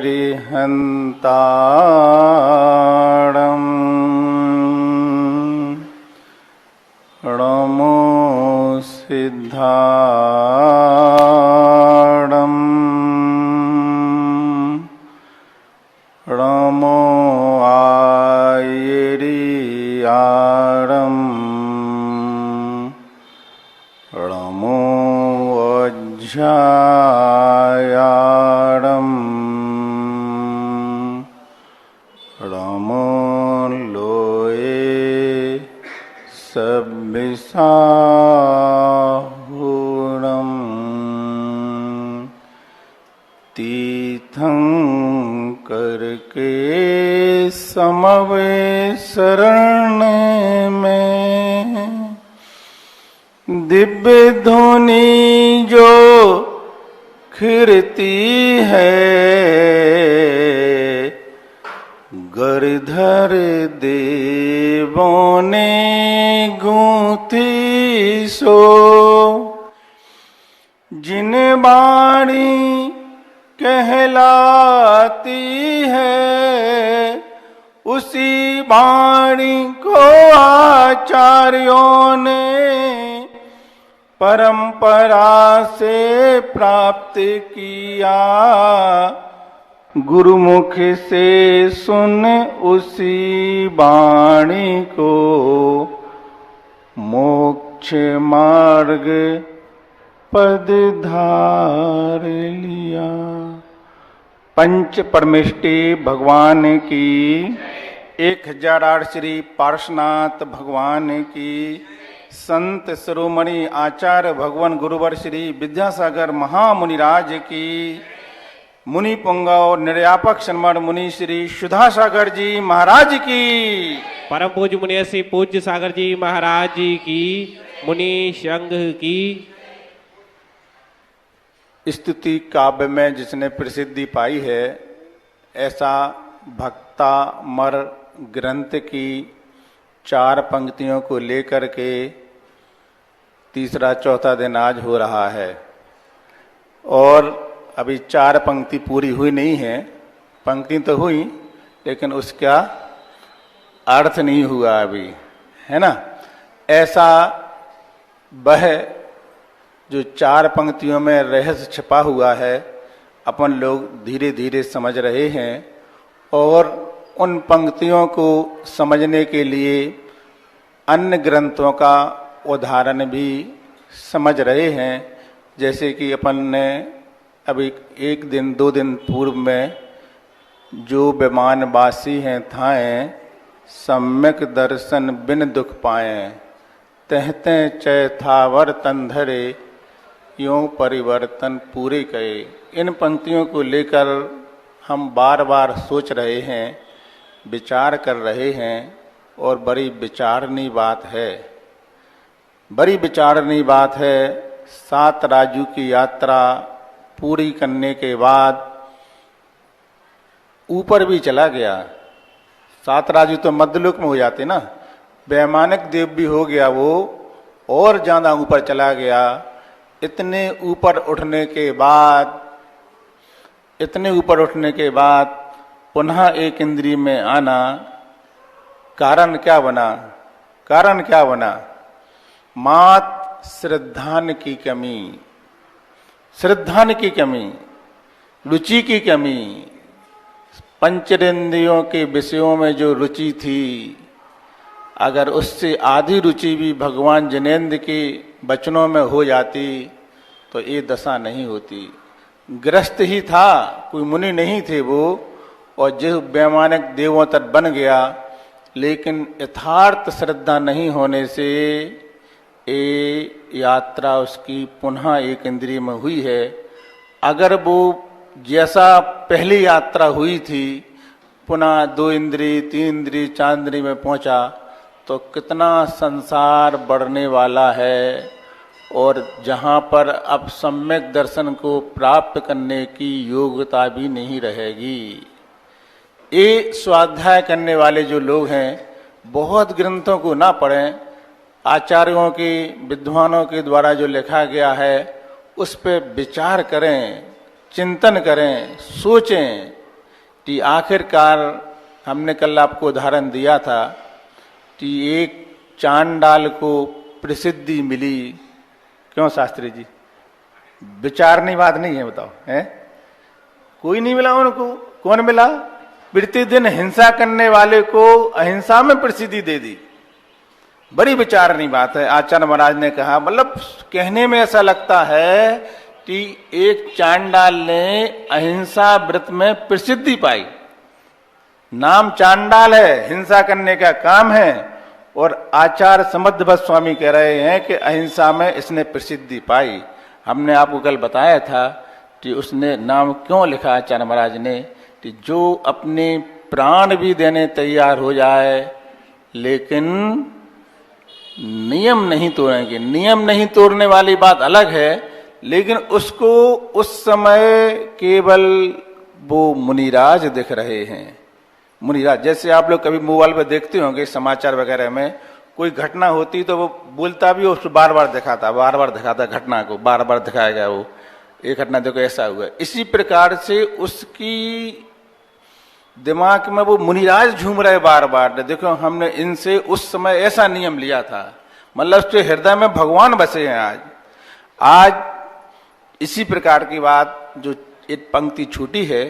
अरिहन्ताणं नमो सिद्धाणं नमो आयरियाणं नमो वज्रायाणं नमो लोये सब्बिसाहुणं तीर्थंकर के समवेशरण में दिव्य ध्वनि जो खिरती है, गिरधर देवों ने गूंथी सो। जिन वाणी कहलाती है, उसी वाणी को आचार्यों ने परंपरा से प्राप्त किया। गुरुमुख से सुन उसी वाणी को मोक्ष मार्ग पद धार लिया। पंच परमेष्टि भगवान की, 1008 श्री पार्श्वनाथ भगवान की, संत शिरोमणि आचार्य भगवान गुरुवर श्री विद्यासागर महामुनिराज की, मुनि पुंगव निर्यापक शर्मण मुनि श्री सुधासागर जी महाराज की, परम पूज्य मुनि श्री पूज्य सागर जी महाराज जी की, मुनि संघ की। स्तुति काव्य में जिसने प्रसिद्धि पाई है, ऐसा भक्तामर ग्रंथ की 4 पंक्तियों को लेकर के तीसरा चौथा दिन आज हो रहा है। और अभी 4 पंक्ति पूरी हुई नहीं है। पंक्ति तो हुई, लेकिन उसका अर्थ नहीं हुआ अभी, है ना। ऐसा वह जो 4 पंक्तियों में रहस्य छिपा हुआ है, अपन लोग धीरे धीरे समझ रहे हैं। और उन पंक्तियों को समझने के लिए अन्य ग्रंथों का उदाहरण भी समझ रहे हैं। जैसे कि अपन ने अभी 1 दिन 2 दिन पूर्व में जो विमानवासी हैं थाएं, सम्यक दर्शन बिन दुख पाए, तहते चैथावर तंधरे यों परिवर्तन पूरे कहे। इन पंक्तियों को लेकर हम बार बार सोच रहे हैं, विचार कर रहे हैं, और बड़ी विचारनीय बात है, बड़ी विचारनीय बात है। 7 राज्यों की यात्रा पूरी करने के बाद ऊपर भी चला गया। 7 राज्य तो मध्यलोक में हो जाते ना, वैमानिक देव भी हो गया वो, और ज्यादा ऊपर चला गया। इतने ऊपर उठने के बाद पुनः एक इंद्रिय में आना, कारण क्या बना? मात श्रद्धान की कमी, रुचि की कमी। पंचेंद्रियों के विषयों में जो रुचि थी, अगर उससे आधी रुचि भी भगवान जिनेन्द्र के वचनों में हो जाती तो ये दशा नहीं होती। ग्रस्त ही था, कोई मुनि नहीं थे वो, और जो वैमानिक देवों तक बन गया, लेकिन यथार्थ श्रद्धा नहीं होने से ये यात्रा उसकी पुनः एक इंद्रिय में हुई है। अगर वो जैसा पहली यात्रा हुई थी, पुनः 2 इंद्रिय 3 इंद्रिय 4 इंद्रिय में पहुंचा, तो कितना संसार बढ़ने वाला है। और जहाँ पर अब सम्यक दर्शन को प्राप्त करने की योग्यता भी नहीं रहेगी। ये स्वाध्याय करने वाले जो लोग हैं, बहुत ग्रंथों को ना पढ़ें, आचार्यों के विद्वानों के द्वारा जो लिखा गया है उस पर विचार करें, चिंतन करें, सोचें, कि आखिरकार हमने कल आपको उदाहरण दिया था कि एक चांडाल को प्रसिद्धि मिली। क्यों शास्त्री जी? विचारनी बात नहीं है, बताओ है? कोई नहीं मिला उनको। कौन मिला? प्रतिदिन हिंसा करने वाले को अहिंसा में प्रसिद्धि दे दी। बड़ी विचारनी बात है। आचार्य महाराज ने कहा, मतलब कहने में ऐसा लगता है कि एक चांडाल ने अहिंसा व्रत में प्रसिद्धि पाई। नाम चांडाल है, हिंसा करने का काम है, और आचार्य समर्थभट्ट स्वामी कह रहे हैं कि अहिंसा में इसने प्रसिद्धि पाई। हमने आपको कल बताया था कि उसने नाम क्यों लिखा आचार्य महाराज ने, कि जो अपने प्राण भी देने तैयार हो जाए लेकिन नियम नहीं तोड़ेंगे। नियम नहीं तोड़ने वाली बात अलग है, लेकिन उसको उस समय केवल वो मुनिराज दिख रहे हैं। मुनिराज, जैसे आप लोग कभी मोबाइल पर देखते होंगे समाचार वगैरह में, कोई घटना होती तो वो बोलता भी, उसको बार बार दिखाता घटना को, बार बार दिखाएगा वो, एक घटना देखो ऐसा हुआ। इसी प्रकार से उसकी दिमाग में वो मुनिराज झूम रहे बार बार। देखो हमने इनसे उस समय ऐसा नियम लिया था, मतलब उसके हृदय में भगवान बसे हैं। आज इसी प्रकार की बात, जो एक पंक्ति छूटी है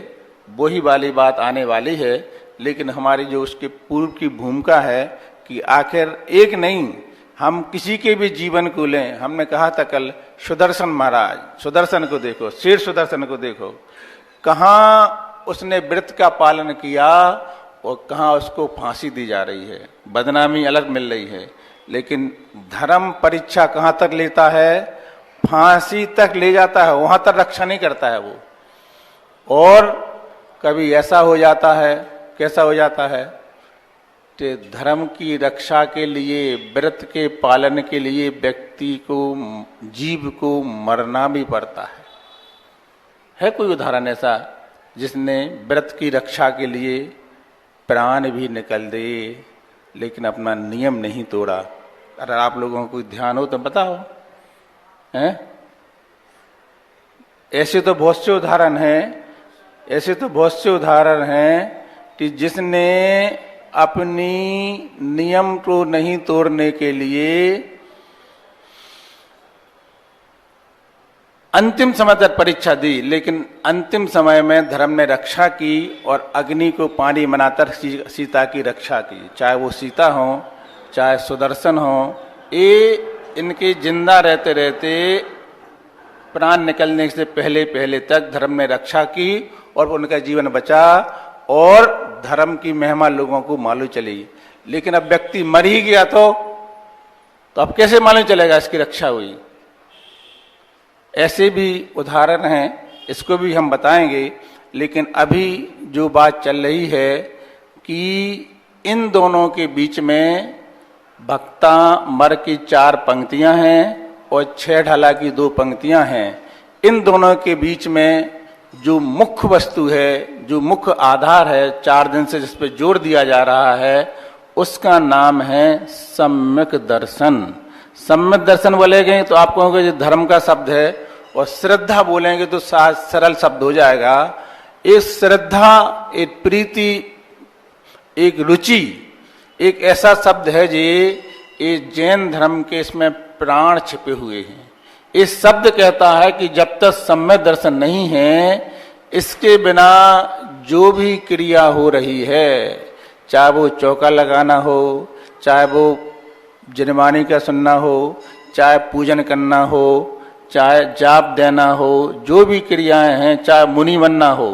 वही वाली बात आने वाली है। लेकिन हमारी जो उसके पूर्व की भूमिका है कि आखिर एक नहीं, हम किसी के भी जीवन को लें। हमने कहा था कल, सुदर्शन महाराज, सुदर्शन को देखो, शेर सुदर्शन को देखो, कहाँ उसने व्रत का पालन किया और कहाँ उसको फांसी दी जा रही है, बदनामी अलग मिल रही है। लेकिन धर्म परीक्षा कहाँ तक लेता है? फांसी तक ले जाता है, वहां तक रक्षा नहीं करता है वो। और कभी ऐसा हो जाता है, कैसा हो जाता है कि धर्म की रक्षा के लिए, व्रत के पालन के लिए व्यक्ति को, जीव को मरना भी पड़ता है कोई उदाहरण ऐसा जिसने व्रत की रक्षा के लिए प्राण भी निकल दे लेकिन अपना नियम नहीं तोड़ा? अगर आप लोगों को ध्यान हो तो बताओ, हैं? ऐसे तो बहुत से उदाहरण हैं, कि जिसने अपनी नियम को नहीं तोड़ने के लिए अंतिम समय तक परीक्षा दी, लेकिन अंतिम समय में धर्म ने रक्षा की और अग्नि को पानी बनाकर सीता की रक्षा की। चाहे वो सीता हो, चाहे सुदर्शन हो, ये इनके जिंदा रहते रहते प्राण निकलने से पहले तक धर्म ने रक्षा की और उनका जीवन बचा और धर्म की महिमा लोगों को मालूम चली। लेकिन अब व्यक्ति मर ही गया तो अब कैसे मालूम चलेगा इसकी रक्षा हुई? ऐसे भी उदाहरण हैं, इसको भी हम बताएंगे। लेकिन अभी जो बात चल रही है कि इन दोनों के बीच में भक्ता मर की 4 पंक्तियां हैं और 6 ढाला की 2 पंक्तियां हैं। इन दोनों के बीच में जो मुख्य वस्तु है, जो मुख्य आधार है, 4 दिन से जिस पे जोर दिया जा रहा है, उसका नाम है सम्यक दर्शन। सम्यक दर्शन बोलेंगे तो आप कहोगे ये धर्म का शब्द है, और श्रद्धा बोलेंगे तो सरल शब्द हो जाएगा। एक श्रद्धा, एक प्रीति, एक रुचि, एक ऐसा शब्द है जी, ये जैन धर्म के इसमें प्राण छिपे हुए हैं। इस शब्द कहता है कि जब तक सम्यक दर्शन नहीं है, इसके बिना जो भी क्रिया हो रही है, चाहे वो चौका लगाना हो, चाहे वो जन्मानी का सुनना हो, चाहे पूजन करना हो, चाहे जाप देना हो, जो भी क्रियाएं हैं, चाहे मुनि बनना हो,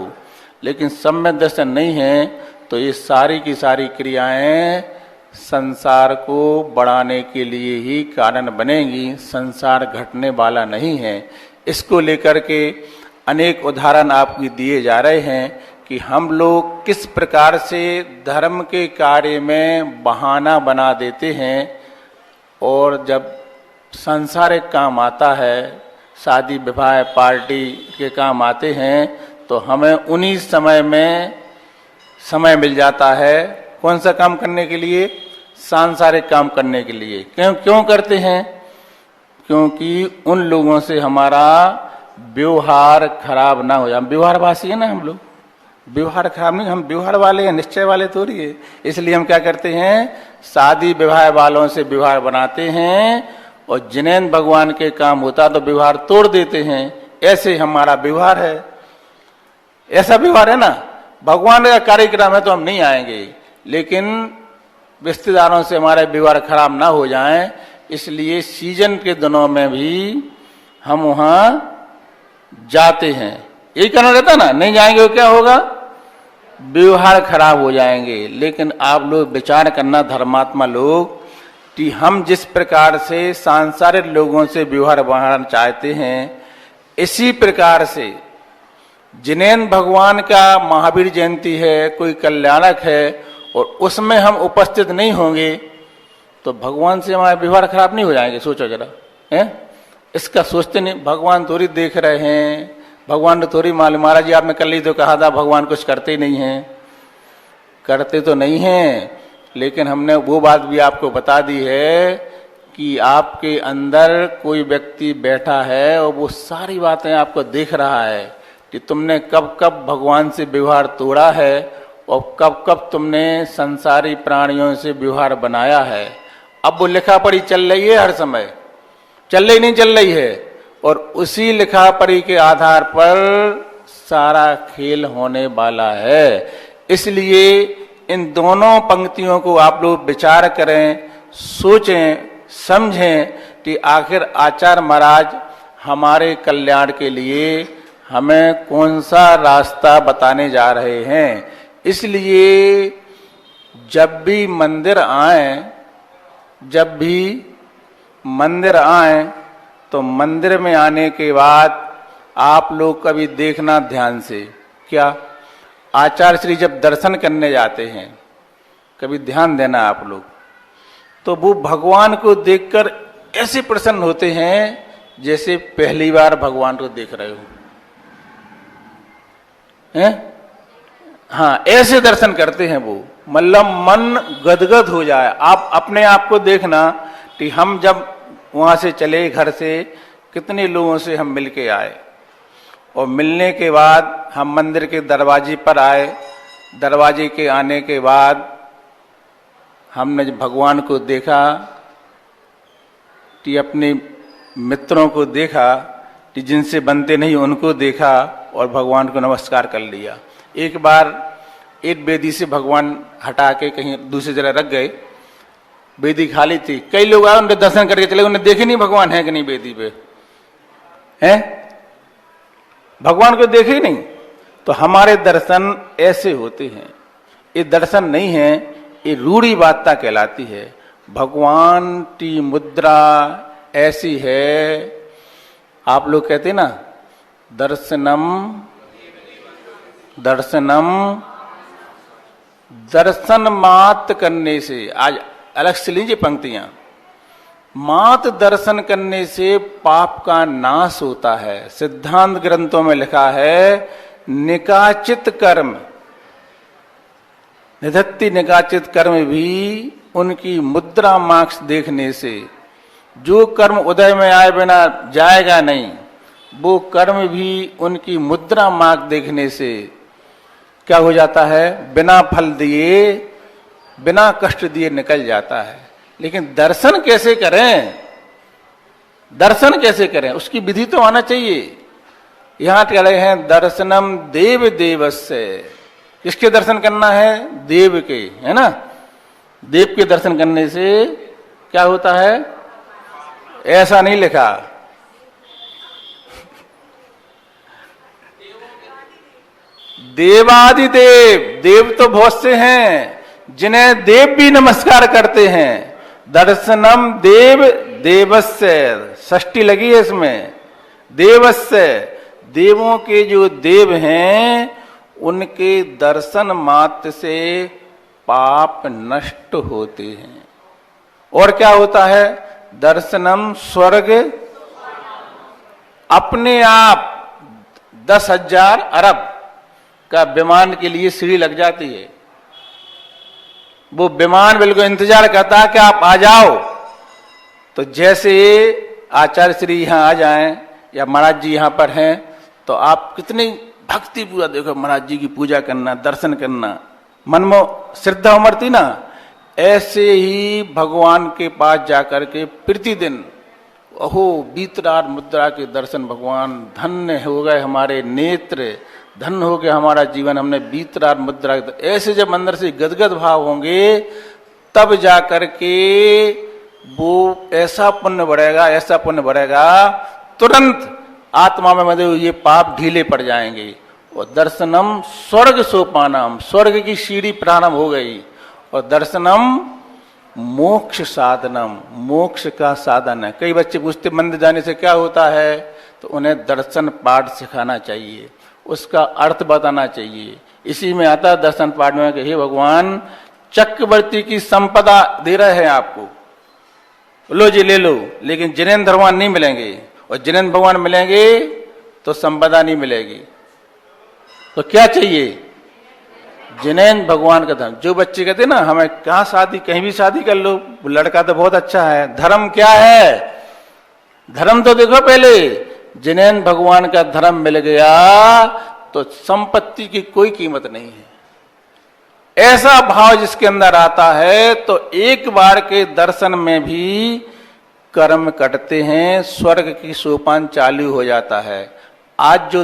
लेकिन सम्यक दर्शन नहीं है तो ये सारी की सारी क्रियाएं संसार को बढ़ाने के लिए ही कारण बनेगी, संसार घटने वाला नहीं है। इसको लेकर के अनेक उदाहरण आपको दिए जा रहे हैं कि हम लोग किस प्रकार से धर्म के कार्य में बहाना बना देते हैं, और जब सांसारिक काम आता है, शादी विवाह पार्टी के काम आते हैं, तो हमें उन्हीं समय में समय मिल जाता है कौन सा काम करने के लिए? सांसारिक काम करने के लिए। क्यों करते हैं? क्योंकि उन लोगों से हमारा व्यवहार खराब ना हो जाए। व्यवहार भाषी है ना हम लोग, व्यवहार खराब नहीं, हम व्यवहार वाले हैं, निश्चय वाले थोड़ी है। इसलिए हम क्या करते हैं, शादी विवाह वालों से व्यवहार बनाते हैं और जिन्हें भगवान के काम होता तो व्यवहार तोड़ देते हैं। ऐसे हमारा व्यवहार है, ऐसा व्यवहार है ना। भगवान का कार्यक्रम है तो हम नहीं आएंगे, लेकिन रिश्तेदारों से हमारे व्यवहार खराब ना हो जाए, इसलिए सीजन के दिनों में भी हम वहां जाते हैं। यही करना रहता ना, नहीं जाएंगे तो क्या होगा, व्यवहार खराब हो जाएंगे। लेकिन आप लोग विचार करना, धर्मात्मा लोग, कि हम जिस प्रकार से सांसारिक लोगों से व्यवहार बढ़ाना चाहते हैं, इसी प्रकार से जिन्हें भगवान का महावीर जयंती है, कोई कल्याणक है, और उसमें हम उपस्थित नहीं होंगे तो भगवान से हमारे व्यवहार खराब नहीं हो जाएंगे। सोचो जरा, है इसका सोचते नहीं। भगवान थोड़ी देख रहे हैं, भगवान ने थोड़ी मालूम। महाराज जी आपने कल ही तो कहा था भगवान कुछ करते ही नहीं हैं। करते तो नहीं हैं, लेकिन हमने वो बात भी आपको बता दी है कि आपके अंदर कोई व्यक्ति बैठा है और वो सारी बातें आपको देख रहा है कि तुमने कब कब भगवान से व्यवहार तोड़ा है और कब कब तुमने संसारी प्राणियों से व्यवहार बनाया है। अब वो लिखा पढ़ी चल रही है, हर समय चल रही नहीं चल रही है, और उसी लिखा पढ़ी के आधार पर सारा खेल होने वाला है। इसलिए इन दोनों पंक्तियों को आप लोग विचार करें, सोचें, समझें कि आखिर आचार्य महाराज हमारे कल्याण के लिए हमें कौन सा रास्ता बताने जा रहे हैं। इसलिए जब भी मंदिर आए तो मंदिर में आने के बाद आप लोग कभी देखना ध्यान से, क्या आचार्य श्री जब दर्शन करने जाते हैं, कभी ध्यान देना आप लोग, तो वो भगवान को देखकर ऐसे प्रसन्न होते हैं जैसे पहली बार भगवान को देख रहे हो, हैं? हाँ, ऐसे दर्शन करते हैं वो, मतलब मन गदगद हो जाए। आप अपने आप को देखना कि हम जब वहां से चले, घर से कितने लोगों से हम मिलके आए, और मिलने के बाद हम मंदिर के दरवाजे पर आए। दरवाजे के आने के बाद हमने भगवान को देखा, कि अपने मित्रों को देखा, कि जिनसे बनते नहीं उनको देखा, और भगवान को नमस्कार कर लिया। एक बार एक वेदी से भगवान हटा के कहीं दूसरी जगह रख गए, वेदी खाली थी, कई लोग आए, उनके दर्शन करके चले, उन्हें देखे नहीं भगवान है कि नहीं वेदी पे, हैं? भगवान को देखे ही नहीं। तो हमारे दर्शन ऐसे होते हैं, ये दर्शन नहीं है, ये रूढ़ी बातता कहलाती है। भगवान की मुद्रा ऐसी है, आप लोग कहते ना, दर्शनम दर्शन मात्र करने से, आज अलग से लीजिए पंक्तियां, मात्र दर्शन करने से पाप का नाश होता है। सिद्धांत ग्रंथों में लिखा है, निकाचित कर्म, निधत्ति निकाचित कर्म भी उनकी मुद्रा मार्क्स देखने से, जो कर्म उदय में आए बिना जाएगा नहीं, वो कर्म भी उनकी मुद्रा मार्क देखने से क्या हो जाता है, बिना फल दिए, बिना कष्ट दिए निकल जाता है। लेकिन दर्शन कैसे करें, दर्शन कैसे करें, उसकी विधि तो आना चाहिए। यहां कह रहे हैं दर्शनम देव देवस्य, किसके दर्शन करना है, देव के, है ना। देव के दर्शन करने से क्या होता है, ऐसा नहीं लिखा, देवादिदेव, देव तो बहुत से हैं जिन्हें देव भी नमस्कार करते हैं। दर्शनम देव देवस्य, षष्ठी लगी है इसमें, देवस्य, देवों के जो देव हैं उनके दर्शन मात्र से पाप नष्ट होते हैं। और क्या होता है, दर्शनम स्वर्ग, अपने आप 10,000 अरब का विमान के लिए सीढ़ी लग जाती है। वो विमान बिल्कुल इंतजार करता है कि आप आ जाओ। तो जैसे आचार्य श्री यहां आ जाएं या महाराज जी यहां पर हैं, तो आप कितनी भक्ति पूरा देखो महाराज जी की पूजा करना, दर्शन करना, मन में श्रद्धा उमड़ती ना, ऐसे ही भगवान के पास जाकर के प्रतिदिन अहो बीतरार मुद्रा के दर्शन, भगवान धन्य हो गए हमारे नेत्र, धन्य हो गया हमारा जीवन, हमने बीतरार मुद्रा, ऐसे जब अंदर से गदगद भाव होंगे तब जाकर के वो ऐसा पुण्य बढ़ेगा, ऐसा पुण्य बढ़ेगा, तुरंत आत्मा में मतलब ये पाप ढीले पड़ जाएंगे। और दर्शनम स्वर्ग सोपानम, स्वर्ग की सीढ़ी प्रारंभ हो गई। और दर्शनम मोक्ष साधनम, मोक्ष का साधन है। कई बच्चे पूछते मंदिर जाने से क्या होता है, तो उन्हें दर्शन पाठ सिखाना चाहिए, उसका अर्थ बताना चाहिए। इसी में आता है दर्शन पाठ में कि हे भगवान चक्रवर्ती की संपदा दे रहे हैं आपको, लो जी ले लो, लेकिन जिनेन्द्र भगवान नहीं मिलेंगे, और जिनेन्द्र भगवान मिलेंगे तो संपदा नहीं मिलेगी। तो क्या चाहिए, जिनेन्द्र भगवान का धर्म। जो बच्चे कहते ना हमें कहाँ शादी, कहीं भी शादी कर लो, वो लड़का तो बहुत अच्छा है, धर्म क्या है, धर्म तो देखो पहले, जिनेन्द्र भगवान का धर्म मिल गया तो संपत्ति की कोई कीमत नहीं है। ऐसा भाव जिसके अंदर आता है तो एक बार के दर्शन में भी कर्म कटते हैं, स्वर्ग की सोपान चालू हो जाता है। आज जो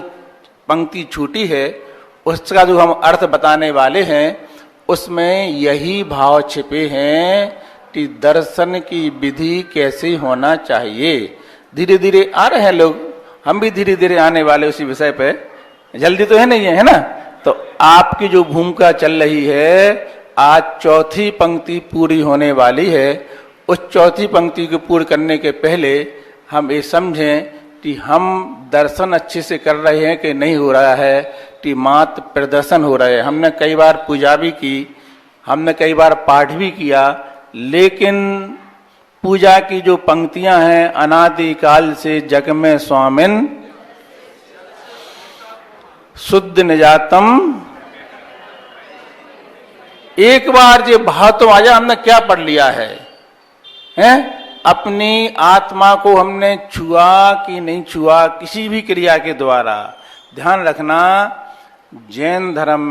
पंक्ति छूटी है उसका जो हम अर्थ बताने वाले हैं उसमें यही भाव छिपे हैं कि दर्शन की विधि कैसे होना चाहिए। धीरे धीरे आ रहे हैं लोग, हम भी धीरे धीरे आने वाले उसी विषय पे, जल्दी तो है नहीं है ना। तो आपकी जो भूमिका चल रही है, आज चौथी पंक्ति पूरी होने वाली है। उस चौथी पंक्ति को पूर्ण करने के पहले हम ये समझें कि हम दर्शन अच्छे से कर रहे हैं कि नहीं हो रहा है, कि मात्र प्रदर्शन हो रहे हैं। हमने कई बार पूजा भी की, हमने कई बार पाठ भी किया, लेकिन पूजा की जो पंक्तियां हैं, अनादि काल से जग में स्वामिन शुद्ध निजातम, एक बार जो भाव तो आ जाए, हमने क्या पढ़ लिया है, हैं? अपनी आत्मा को हमने छुआ कि नहीं छुआ किसी भी क्रिया के द्वारा। ध्यान रखना, जैन धर्म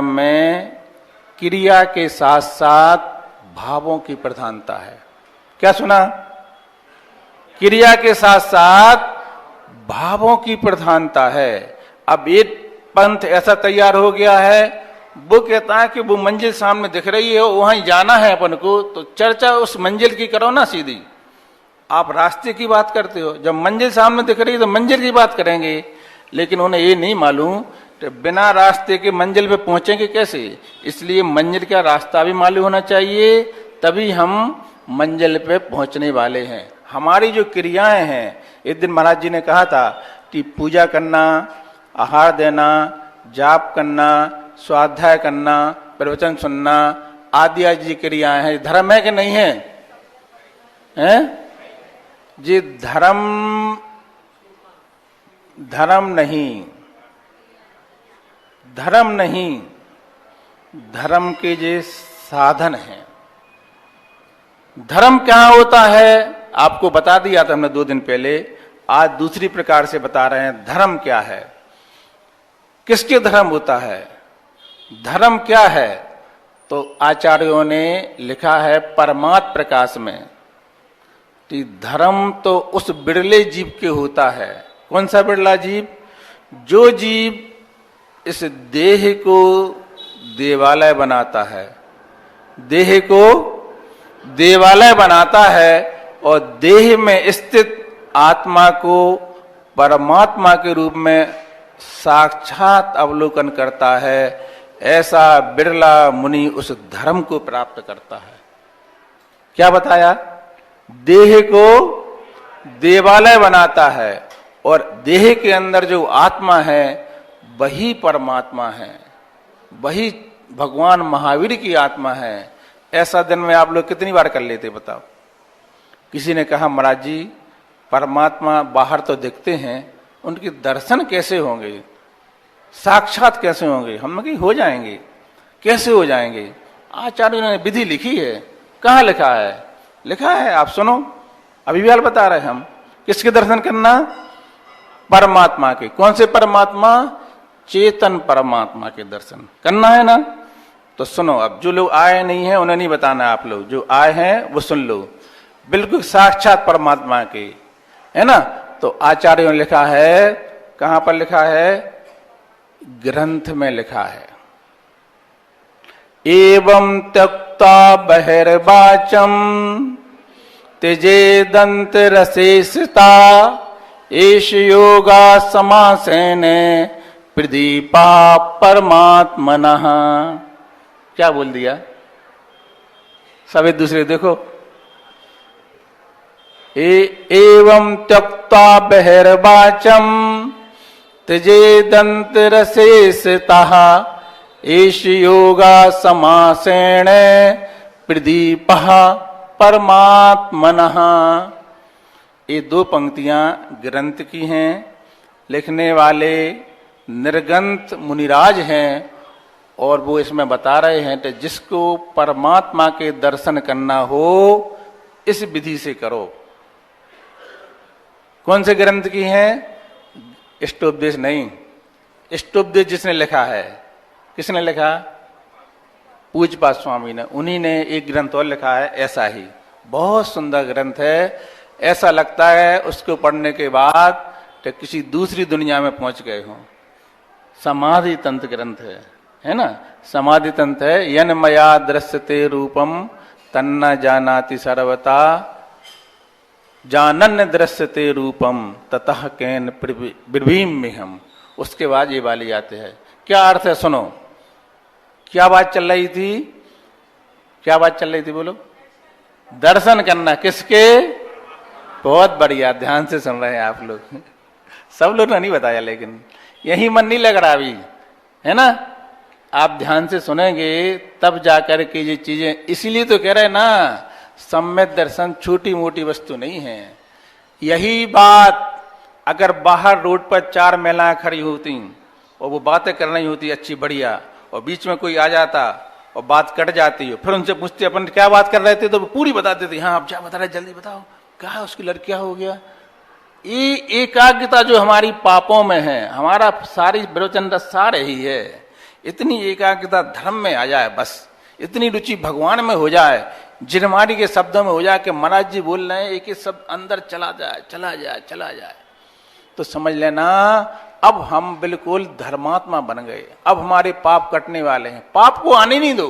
में क्रिया के साथ साथ भावों की प्रधानता है। क्या सुना? क्रिया के साथ साथ भावों की प्रधानता है। अब एक पंथ ऐसा तैयार हो गया है, वो कहता है कि वो मंजिल सामने दिख रही है, वहां जाना है अपन को, तो चर्चा उस मंजिल की करो ना सीधी। आप रास्ते की बात करते हो, जब मंजिल सामने दिख रही है तो मंजिल की बात करेंगे, लेकिन उन्हें ये नहीं मालूम कि बिना रास्ते के मंजिल पे पहुंचेंगे कैसे। इसलिए मंजिल का रास्ता भी मालूम होना चाहिए, तभी हम मंजिल पे पहुंचने वाले हैं। हमारी जो क्रियाएं हैं, एक दिन महाराज जी ने कहा था कि पूजा करना, आहार देना, जाप करना, स्वाध्याय करना, प्रवचन सुनना आदि आदि क्रियाएं हैं, धर्म है कि नहीं है? हैं? जी धर्म नहीं, धर्म के जे साधन हैं। धर्म क्या होता है आपको बता दिया था हमने 2 दिन पहले, आज दूसरी प्रकार से बता रहे हैं धर्म क्या है, किसके धर्म होता है, धर्म क्या है। तो आचार्यों ने लिखा है परमात्म प्रकाश में कि धर्म तो उस बिरले जीव के होता है। कौन सा बिरला जीव? जो जीव इस देह को देवालय बनाता है, देह को देवालय बनाता है और देह में स्थित आत्मा को परमात्मा के रूप में साक्षात अवलोकन करता है, ऐसा बिरला मुनि उस धर्म को प्राप्त करता है। क्या बताया? देह को देवालय बनाता है और देह के अंदर जो आत्मा है वही परमात्मा है, वही भगवान महावीर की आत्मा है। ऐसा दिन में आप लोग कितनी बार कर लेते बताओ? किसी ने कहा महाराज जी परमात्मा बाहर तो दिखते हैं, उनके दर्शन कैसे होंगे, साक्षात कैसे होंगे? हम कहीं हो जाएंगे, कैसे हो जाएंगे? आचार्यों ने विधि लिखी है। कहाँ लिखा है? लिखा है, आप सुनो, अभी भी हाल बता रहे हैं हम। किसके दर्शन करना? परमात्मा के। कौन से परमात्मा? चेतन परमात्मा के दर्शन करना है ना। तो सुनो, अब जो लोग आए नहीं है उन्हें नहीं बताना, आप लोग जो आए हैं वो सुन लो, बिल्कुल साक्षात परमात्मा के, है ना। तो आचार्यों ने लिखा है, कहां पर लिखा है? ग्रंथ में लिखा है, एवं त्यक्ता बहिर्वाचम त्यजेदंत रसेसता एष योगा समासेन प्रदीपा परमात्मनः। क्या बोल दिया? सब एक दूसरे देखो। एवं त्यक्ता बहिर्वाचम त्यजेदंत रसेसतः एष योगा समासेन प्रदीपः परमात्मनः। ये दो पंक्तियां ग्रंथ की हैं, लिखने वाले निर्गंत मुनिराज हैं, और वो इसमें बता रहे हैं कि जिसको परमात्मा के दर्शन करना हो इस विधि से करो। कौन से ग्रंथ की हैं? इष्टोपदेश नहीं, इष्टोपदेश जिसने लिखा है, किसने लिखा? पूज्यपाद स्वामी ने। उन्हीं ने एक ग्रंथ और लिखा है ऐसा ही, बहुत सुंदर ग्रंथ है। ऐसा लगता है उसको पढ़ने के बाद कि किसी दूसरी दुनिया में पहुंच गए हो। समाधि तंत्र ग्रंथ है ना, समाधि तंत्र है। यन मया दृश्यते रूपम तन्ना जानाति सर्वता जानन दृश्यते रूपम ततः केन बिरभीम में हम। उसके बाद ये वाली आते हैं। क्या अर्थ है? सुनो, क्या बात चल रही थी? क्या बात चल रही थी? बोलो। दर्शन करना किसके? बहुत बढ़िया, ध्यान से सुन रहे हैं आप लोग। सब लोग ने नहीं बताया, लेकिन यही मन नहीं लग रहा अभी, है ना। आप ध्यान से सुनेंगे तब जाकर के ये चीजें, इसीलिए तो कह रहे हैं ना, सम्यक दर्शन छोटी मोटी वस्तु नहीं है। यही बात अगर बाहर रोड पर चार महिलाएं खड़ी होती और वो बातें कर रही होती अच्छी बढ़िया, और बीच में कोई आ जाता और बात कट जाती हो, फिर उनसे पूछते अपन क्या बात कर रहे थे, तो वो पूरी बता देती, हाँ आप क्या बता रहे, जल्दी बताओ, क्या है उसकी लड़की, क्या हो गया। ये एकाग्रता जो हमारी पापों में है, हमारा सारी विरोचन सार ही है। इतनी एकाग्रता धर्म में आ जाए, बस इतनी रुचि भगवान में हो जाए, जिनमारी के शब्दों में हो जाए कि महाराज जी बोल रहे हैं, एक एक शब्द अंदर चला जाए चला जाए चला जाए, तो समझ लेना अब हम बिल्कुल धर्मात्मा बन गए। अब हमारे पाप कटने वाले हैं। पाप को आने नहीं दो,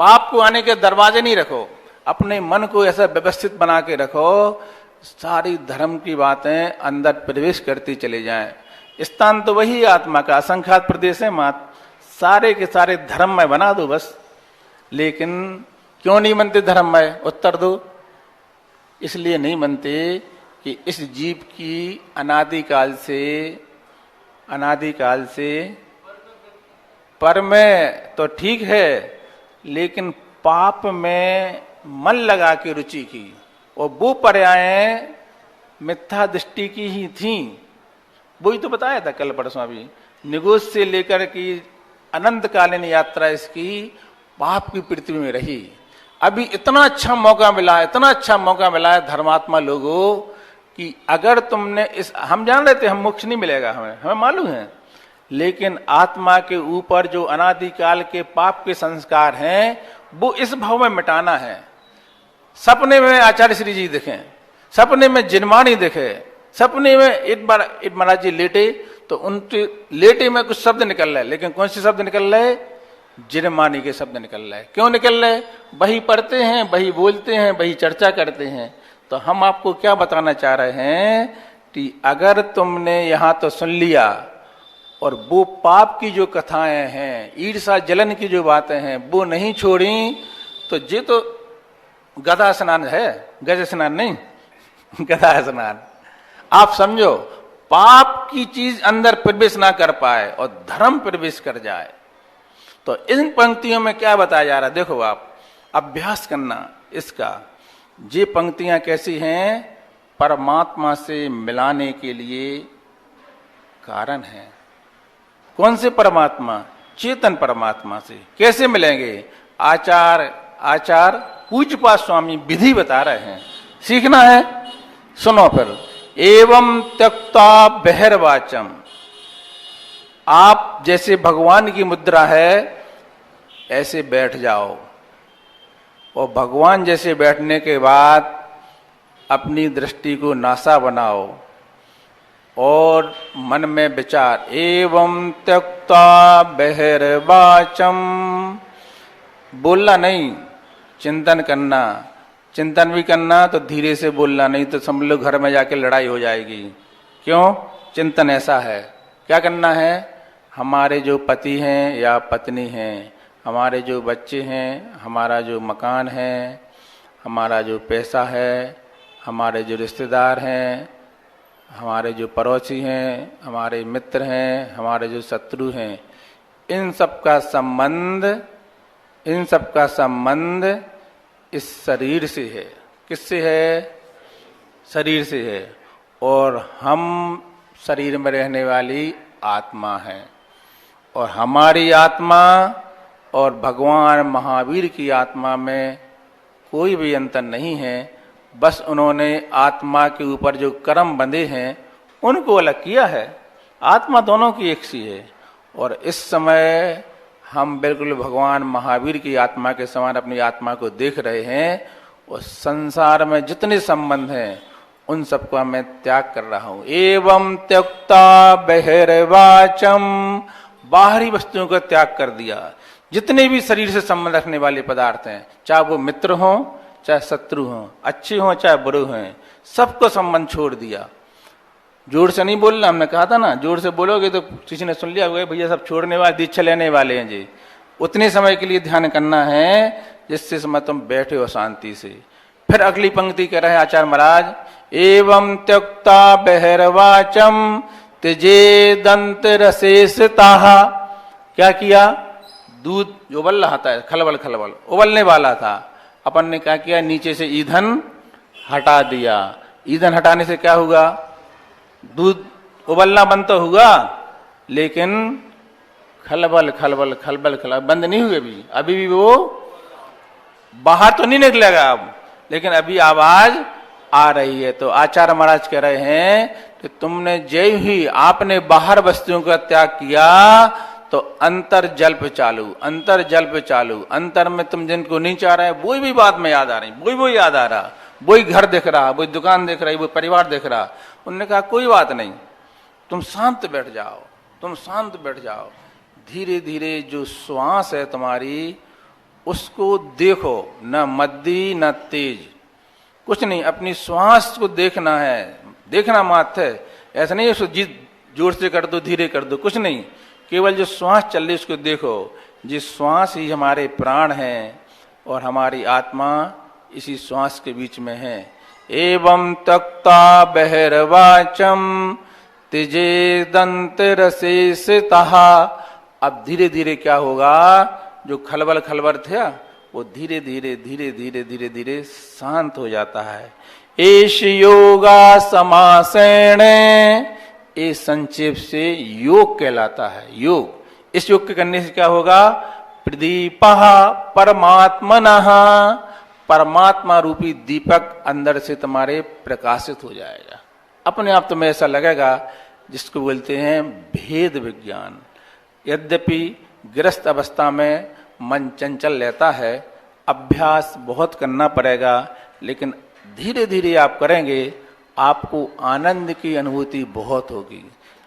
पाप को आने के दरवाजे नहीं रखो, अपने मन को ऐसा व्यवस्थित बना के रखो, सारी धर्म की बातें अंदर प्रवेश करती चले जाएं। स्थान तो वही आत्मा का, असंख्यात प्रदेश है मात, सारे के सारे धर्म में बना दो बस। लेकिन क्यों नहीं बनते धर्म में? उत्तर दो। इसलिए नहीं बनते कि इस जीव की अनादिकाल से पर में तो ठीक है, लेकिन पाप में मन लगा के रुचि की, और वो पर्यायें मिथ्या दृष्टि की ही थी। वही तो बताया था कल परसों अभी, निगोज से लेकर की अनंतकालीन यात्रा इसकी पाप की पृथ्वी में रही। अभी इतना अच्छा मौका मिला, इतना अच्छा मौका मिला है धर्मात्मा लोगों कि अगर तुमने इस, हम जान रहे थे हम मोक्ष नहीं मिलेगा, हमें मालूम है, लेकिन आत्मा के ऊपर जो अनादिकाल के पाप के संस्कार हैं वो इस भाव में मिटाना है। सपने में आचार्य श्री जी दिखे, सपने में जिनमानी दिखे, सपने में एक बार महाराज जी लेटे तो उनके लेटे में कुछ शब्द निकल रहे, लेकिन कौन से शब्द निकल रहे? जिनमानी के शब्द निकल रहे। क्यों निकल रहे? वही पढ़ते हैं, वही बोलते हैं, वही चर्चा करते हैं। तो हम आपको क्या बताना चाह रहे हैं कि अगर तुमने यहां तो सुन लिया और वो पाप की जो कथाएं हैं, ईर्षा जलन की जो बातें हैं वो नहीं छोड़ी, तो ये तो गधा स्नान है, गज स्नान नहीं, गधा स्नान। आप समझो, पाप की चीज अंदर प्रवेश ना कर पाए और धर्म प्रवेश कर जाए। तो इन पंक्तियों में क्या बताया जा रहा है? देखो, आप अभ्यास करना इसका। ये पंक्तियां कैसी हैं? परमात्मा से मिलाने के लिए कारण है। कौन से परमात्मा? चेतन परमात्मा से। कैसे मिलेंगे? आचार पूज्यपाद स्वामी विधि बता रहे हैं, सीखना है। सुनो फिर, एवं त्यक्ता बहिर्वाचम। आप जैसे भगवान की मुद्रा है ऐसे बैठ जाओ, और भगवान जैसे बैठने के बाद अपनी दृष्टि को नासा बनाओ और मन में विचार, एवं त्यक्ता बहिर्वाचम। बोलना नहीं, चिंतन करना। चिंतन भी करना तो धीरे से बोलना, नहीं तो सब लोग घर में जाके लड़ाई हो जाएगी। क्यों? चिंतन ऐसा है। क्या करना है? हमारे जो पति हैं या पत्नी हैं, हमारे जो बच्चे हैं, हमारा जो मकान है, हमारा जो पैसा है, हमारे जो रिश्तेदार हैं, हमारे जो पड़ोसी हैं, हमारे मित्र हैं, हमारे जो शत्रु हैं, इन सब का संबंध इस शरीर से है। किससे है? शरीर से है। और हम शरीर में रहने वाली आत्मा है, और हमारी आत्मा और भगवान महावीर की आत्मा में कोई भी अंतर नहीं है। बस उन्होंने आत्मा के ऊपर जो कर्म बंधे हैं उनको अलग किया है। आत्मा दोनों की एक सी है। और इस समय हम बिल्कुल भगवान महावीर की आत्मा के समान अपनी आत्मा को देख रहे हैं, और संसार में जितने संबंध हैं उन सबका मैं त्याग कर रहा हूं। एवं त्यक्ता बहिर्वाचम, बाहरी वस्तुओं का त्याग कर दिया। जितने भी शरीर से संबंध रखने वाले पदार्थ हैं, चाहे वो मित्र हों चाहे शत्रु हों, अच्छे हों चाहे बुरे हों, सबको संबंध छोड़ दिया। जोर से नहीं बोलना, हमने कहा था ना, जोर से बोलोगे तो किसी ने सुन लिया, भैया सब छोड़ने वाले, दीक्षा लेने वाले हैं जी। उतने समय के लिए ध्यान करना है जिससे समय तुम बैठे हो शांति से। फिर अगली पंक्ति कह रहे हैं आचार्य महाराज, एवं त्यक्ता बहिर्वाचम त्यजे दंत रसेसताः। क्या किया? दूध जो उबल रहा था, खलबल खलबल उबलने वाला था, अपन ने क्या किया? नीचे से ईंधन हटा दिया। ईंधन हटाने से क्या होगा? दूध उबलना बंद तो हुआ, लेकिन खलबल खलबल खलबल खलबल बंद नहीं हुए। अभी भी वो बाहर तो नहीं निकलेगा अब, लेकिन अभी आवाज आ रही है। तो आचार्य महाराज कह रहे हैं कि तुमने जय ही आपने बाहर वस्तुओं का त्याग किया तो अंतर जल्प चालू, अंतर जल्प चालू। अंतर में तुम जिनको नहीं चाह रहे, वही भी बात में याद आ रही, वही याद आ रहा, वही घर दिख रहा, वही दुकान दिख रही, वही परिवार दिख रहा। उन्होंने कहा कोई बात नहीं, तुम शांत बैठ जाओ, तुम शांत बैठ जाओ। धीरे धीरे जो श्वास है तुम्हारी उसको देखो, न मद्दी न तेज, कुछ नहीं, अपनी श्वास को देखना है, देखना मात्र है। ऐसा नहीं उसको जोर से कर दो, धीरे कर दो, कुछ नहीं, केवल जो श्वास चल रही उसको देखो। जिस श्वास ही हमारे प्राण हैं और हमारी आत्मा इसी श्वास के बीच में है। एवं त्यक्ता बहिर्वाचम त्यजे दंत रसेसताः। अब धीरे धीरे क्या होगा? जो खलबल खलबल था वो धीरे धीरे धीरे धीरे धीरे धीरे शांत हो जाता है। एष योगा समासेन, ये संक्षेप से योग कहलाता है। योग, इस योग के करने से क्या होगा? प्रदीपः परमात्मनः, परमात्मा रूपी दीपक अंदर से तुम्हारे प्रकाशित हो जाएगा। अपने आप तुम्हें ऐसा लगेगा जिसको बोलते हैं भेद विज्ञान। यद्यपि गृहस्थ अवस्था में मन चंचल रहता है, अभ्यास बहुत करना पड़ेगा, लेकिन धीरे धीरे आप करेंगे, आपको आनंद की अनुभूति बहुत होगी।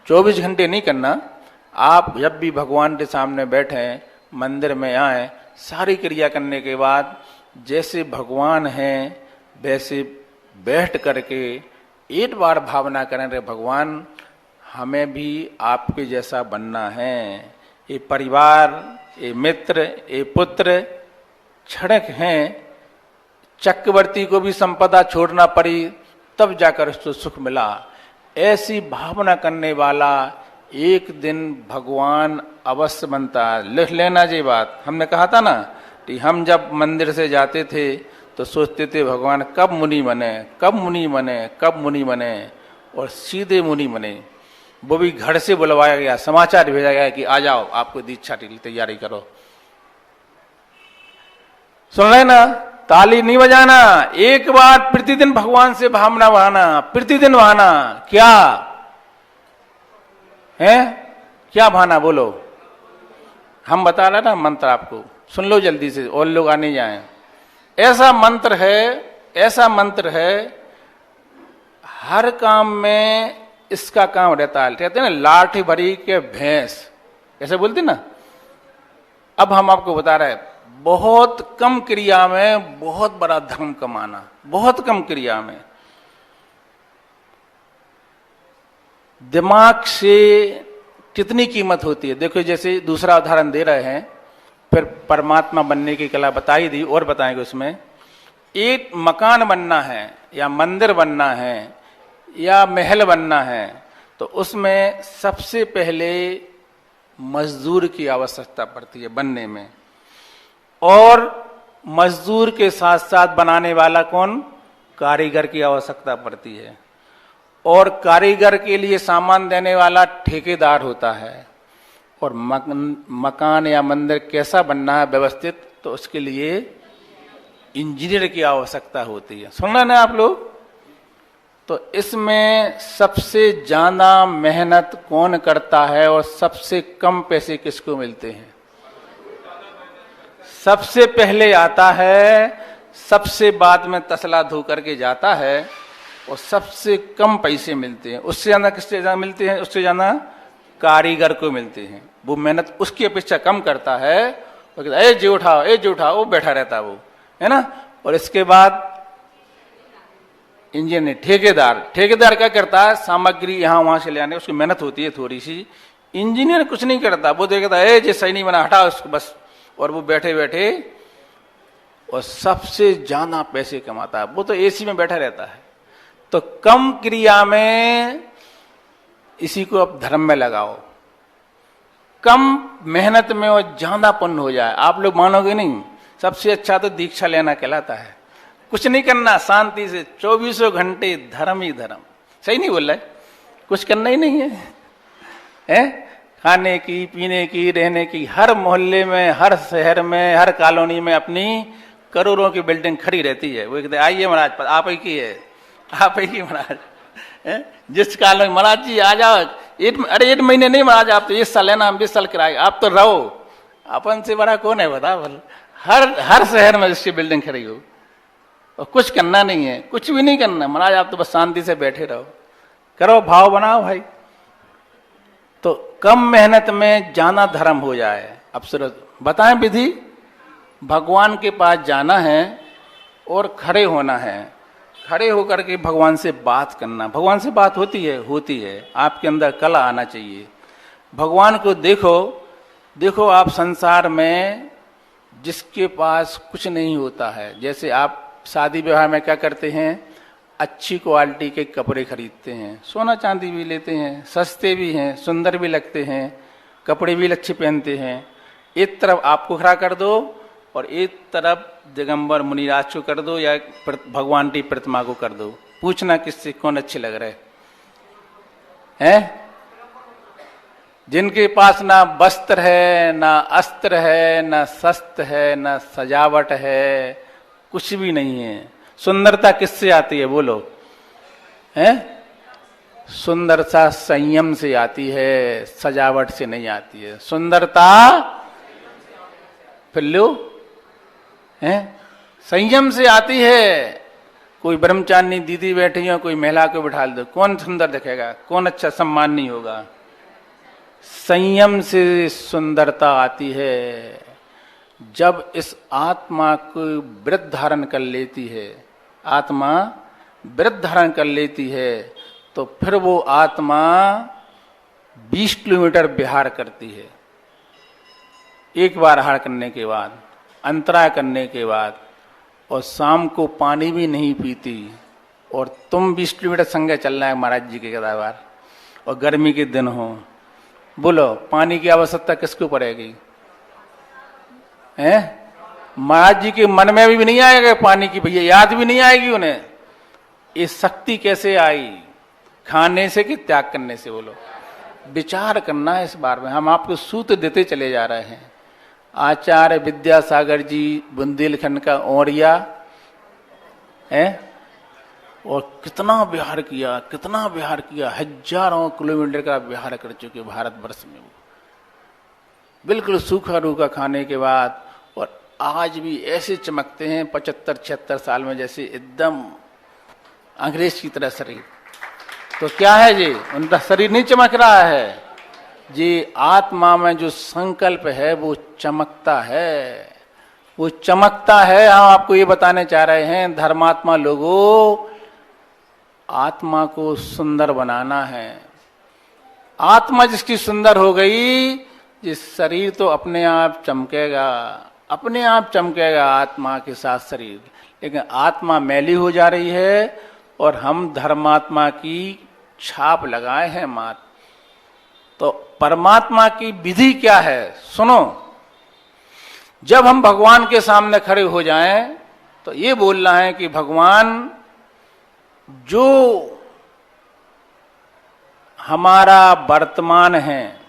24 घंटे नहीं करना। आप जब भी भगवान के सामने बैठें, मंदिर में आए, सारी क्रिया करने के बाद जैसे भगवान हैं वैसे बैठ करके एक बार भावना करें, रे भगवान हमें भी आपके जैसा बनना है। ये परिवार, ये मित्र, ये पुत्र क्षणिक हैं, चक्रवर्ती को भी संपदा छोड़ना पड़ी तब जाकर उसको सुख मिला। ऐसी भावना करने वाला एक दिन भगवान अवश्य बनता है। लिख लेना जी बात। हमने कहा था ना कि हम जब मंदिर से जाते थे तो सोचते थे भगवान कब मुनि बने, कब मुनि बने, कब मुनि बने, और सीधे मुनि बने। वो भी घर से बुलवाया गया, समाचार भेजा गया कि आ जाओ, आपको दीक्षा की तैयारी करो। सुन रहे ना? ताली नहीं बजाना, एक बार प्रतिदिन भगवान से भावना बहाना, प्रतिदिन बहाना। क्या है, क्या बहाना बोलो? हम बता रहे ना मंत्र, आपको सुन लो जल्दी से और लोग आने जाएं। ऐसा मंत्र है, ऐसा मंत्र है, हर काम में इसका काम रहता है। कहते हैं ना लाठी भरी के भैंस, ऐसे बोलते ना। अब हम आपको बता रहे हैं, बहुत कम क्रिया में बहुत बड़ा धर्म कमाना, बहुत कम क्रिया में। दिमाग से कितनी कीमत होती है। देखो जैसे दूसरा उदाहरण दे रहे हैं, फिर परमात्मा बनने की कला बताई दी और बताएंगे। उसमें एक मकान बनना है या मंदिर बनना है या महल बनना है, तो उसमें सबसे पहले मजदूर की आवश्यकता पड़ती है बनने में, और मजदूर के साथ साथ बनाने वाला कौन? कारीगर की आवश्यकता पड़ती है, और कारीगर के लिए सामान देने वाला ठेकेदार होता है। और मकान या मंदिर कैसा बनना है व्यवस्थित, तो उसके लिए इंजीनियर की आवश्यकता होती है। सुन रहे ना आप लोग? तो इसमें सबसे ज्यादा मेहनत कौन करता है और सबसे कम पैसे किसको मिलते हैं? सबसे पहले आता है, सबसे बाद में तसला धो करके जाता है, और सबसे कम पैसे मिलते हैं। उससे ज्यादा किससे ज्यादा मिलते हैं? उससे ज्यादा कारीगर को मिलते हैं। वो मेहनत उसकी अपेक्षा कम करता है, वो कहता है ए जो उठाओ, ए जो उठाओ, वो बैठा रहता वो, है ना। और इसके बाद इंजीनियर, ठेकेदार क्या करता है? सामग्री यहां वहां से ले आने, उसकी मेहनत होती है थोड़ी सी। इंजीनियर कुछ नहीं करता, वो देखता है ये सही नहीं बना, हटा उसको बस, और वो बैठे बैठे और सबसे ज्यादा पैसे कमाता है। वो तो एसी में बैठा रहता है। तो कम क्रिया में इसी को अब धर्म में लगाओ, कम मेहनत में और ज्यादा पुण्य हो जाए। आप लोग मानोगे नहीं, सबसे अच्छा तो दीक्षा लेना कहलाता है। कुछ नहीं करना, शांति से 24 घंटे धर्म ही धर्म। सही नहीं बोल रहा है? कुछ करना ही नहीं है, खाने की, पीने की, रहने की, हर मोहल्ले में, हर शहर में, हर कॉलोनी में अपनी करोड़ों की बिल्डिंग खड़ी रहती है। वो कहते आइए महाराज, आप ही की है, आप ही की महाराज। जिस कॉलोनी, महाराज जी आ जाओ, अरे 1 महीने नहीं महाराज, आप तो 1 साल लेना, हम 20 साल किराए, आप तो रहो। अपन से बड़ा कौन है बता? हर शहर में जिसकी बिल्डिंग खड़ी हो, और कुछ करना नहीं है, कुछ भी नहीं करना महाराज, आप तो बस शांति से बैठे रहो। करो, भाव बनाओ भाई, तो कम मेहनत में ज्यादा धर्म हो जाए। अब सूरत बताएं विधि। भगवान के पास जाना है और खड़े होना है, खड़े होकर के भगवान से बात करना। भगवान से बात होती है, होती है। आपके अंदर कला आना चाहिए। भगवान को देखो, देखो आप संसार में जिसके पास कुछ नहीं होता है, जैसे आप शादी विवाह में क्या करते हैं? अच्छी क्वालिटी के कपड़े खरीदते हैं, सोना चांदी भी लेते हैं, सस्ते भी हैं, सुंदर भी लगते हैं, कपड़े भी अच्छे पहनते हैं। एक तरफ आपको खड़ा कर दो और एक तरफ दिगंबर मुनिराज को कर दो या भगवान की प्रतिमा को कर दो। पूछना किससे कौन अच्छे लग रहे हैं? जिनके पास ना वस्त्र है, ना अस्त्र है, ना शस्त्र है, ना सजावट है, कुछ भी नहीं है। सुंदरता किससे आती है बोलो? हैं? सुंदरता संयम से आती है, सजावट से नहीं आती है। सुंदरता फिर लो हैं, संयम से आती है। कोई ब्रह्मचारिणी दीदी बैठी हो, कोई महिला को बिठा दो, कौन सुंदर दिखेगा? कौन अच्छा सम्मान नहीं होगा? संयम से सुंदरता आती है। जब इस आत्मा को वृत्त धारण कर लेती है, आत्मा वृत्त धारण कर लेती है, तो फिर वो आत्मा 20 किलोमीटर विहार करती है। एक बार आहार करने के बाद, अंतराय करने के बाद, और शाम को पानी भी नहीं पीती। और तुम 20 किलोमीटर संगे चलना है महाराज जी के कदावार, और गर्मी के दिन हो, बोलो पानी की आवश्यकता किसको पड़ेगी? हैं? महाराज जी के मन में भी नहीं आएगा पानी की, भैया याद भी नहीं आएगी उन्हें। ये शक्ति कैसे आई? खाने से कि त्याग करने से? बोलो, विचार करना है इस बार में। हम आपको सूत्र देते चले जा रहे हैं। आचार्य विद्यासागर जी बुंदेलखंड का औरिया है। और कितना विहार किया, कितना विहार किया, हजारों किलोमीटर का विहार कर चुके भारतवर्ष में वो, बिल्कुल सूखा रूखा खाने के बाद। और आज भी ऐसे चमकते हैं 75-76 साल में, जैसे एकदम अंग्रेज की तरह शरीर। तो क्या है जी, उनका शरीर नहीं चमक रहा है जी, आत्मा में जो संकल्प है वो चमकता है, वो चमकता है। हम आपको ये बताने चाह रहे हैं, धर्मात्मा लोगों, आत्मा को सुंदर बनाना है। आत्मा जिसकी सुंदर हो गई, जिस शरीर तो अपने आप चमकेगा, अपने आप चमकेगा आत्मा के साथ शरीर। लेकिन आत्मा मैली हो जा रही है और हम धर्मात्मा की छाप लगाए हैं मात। तो परमात्मा की विधि क्या है सुनो। जब हम भगवान के सामने खड़े हो जाएं तो ये बोलना है कि भगवान, जो हमारा वर्तमान है,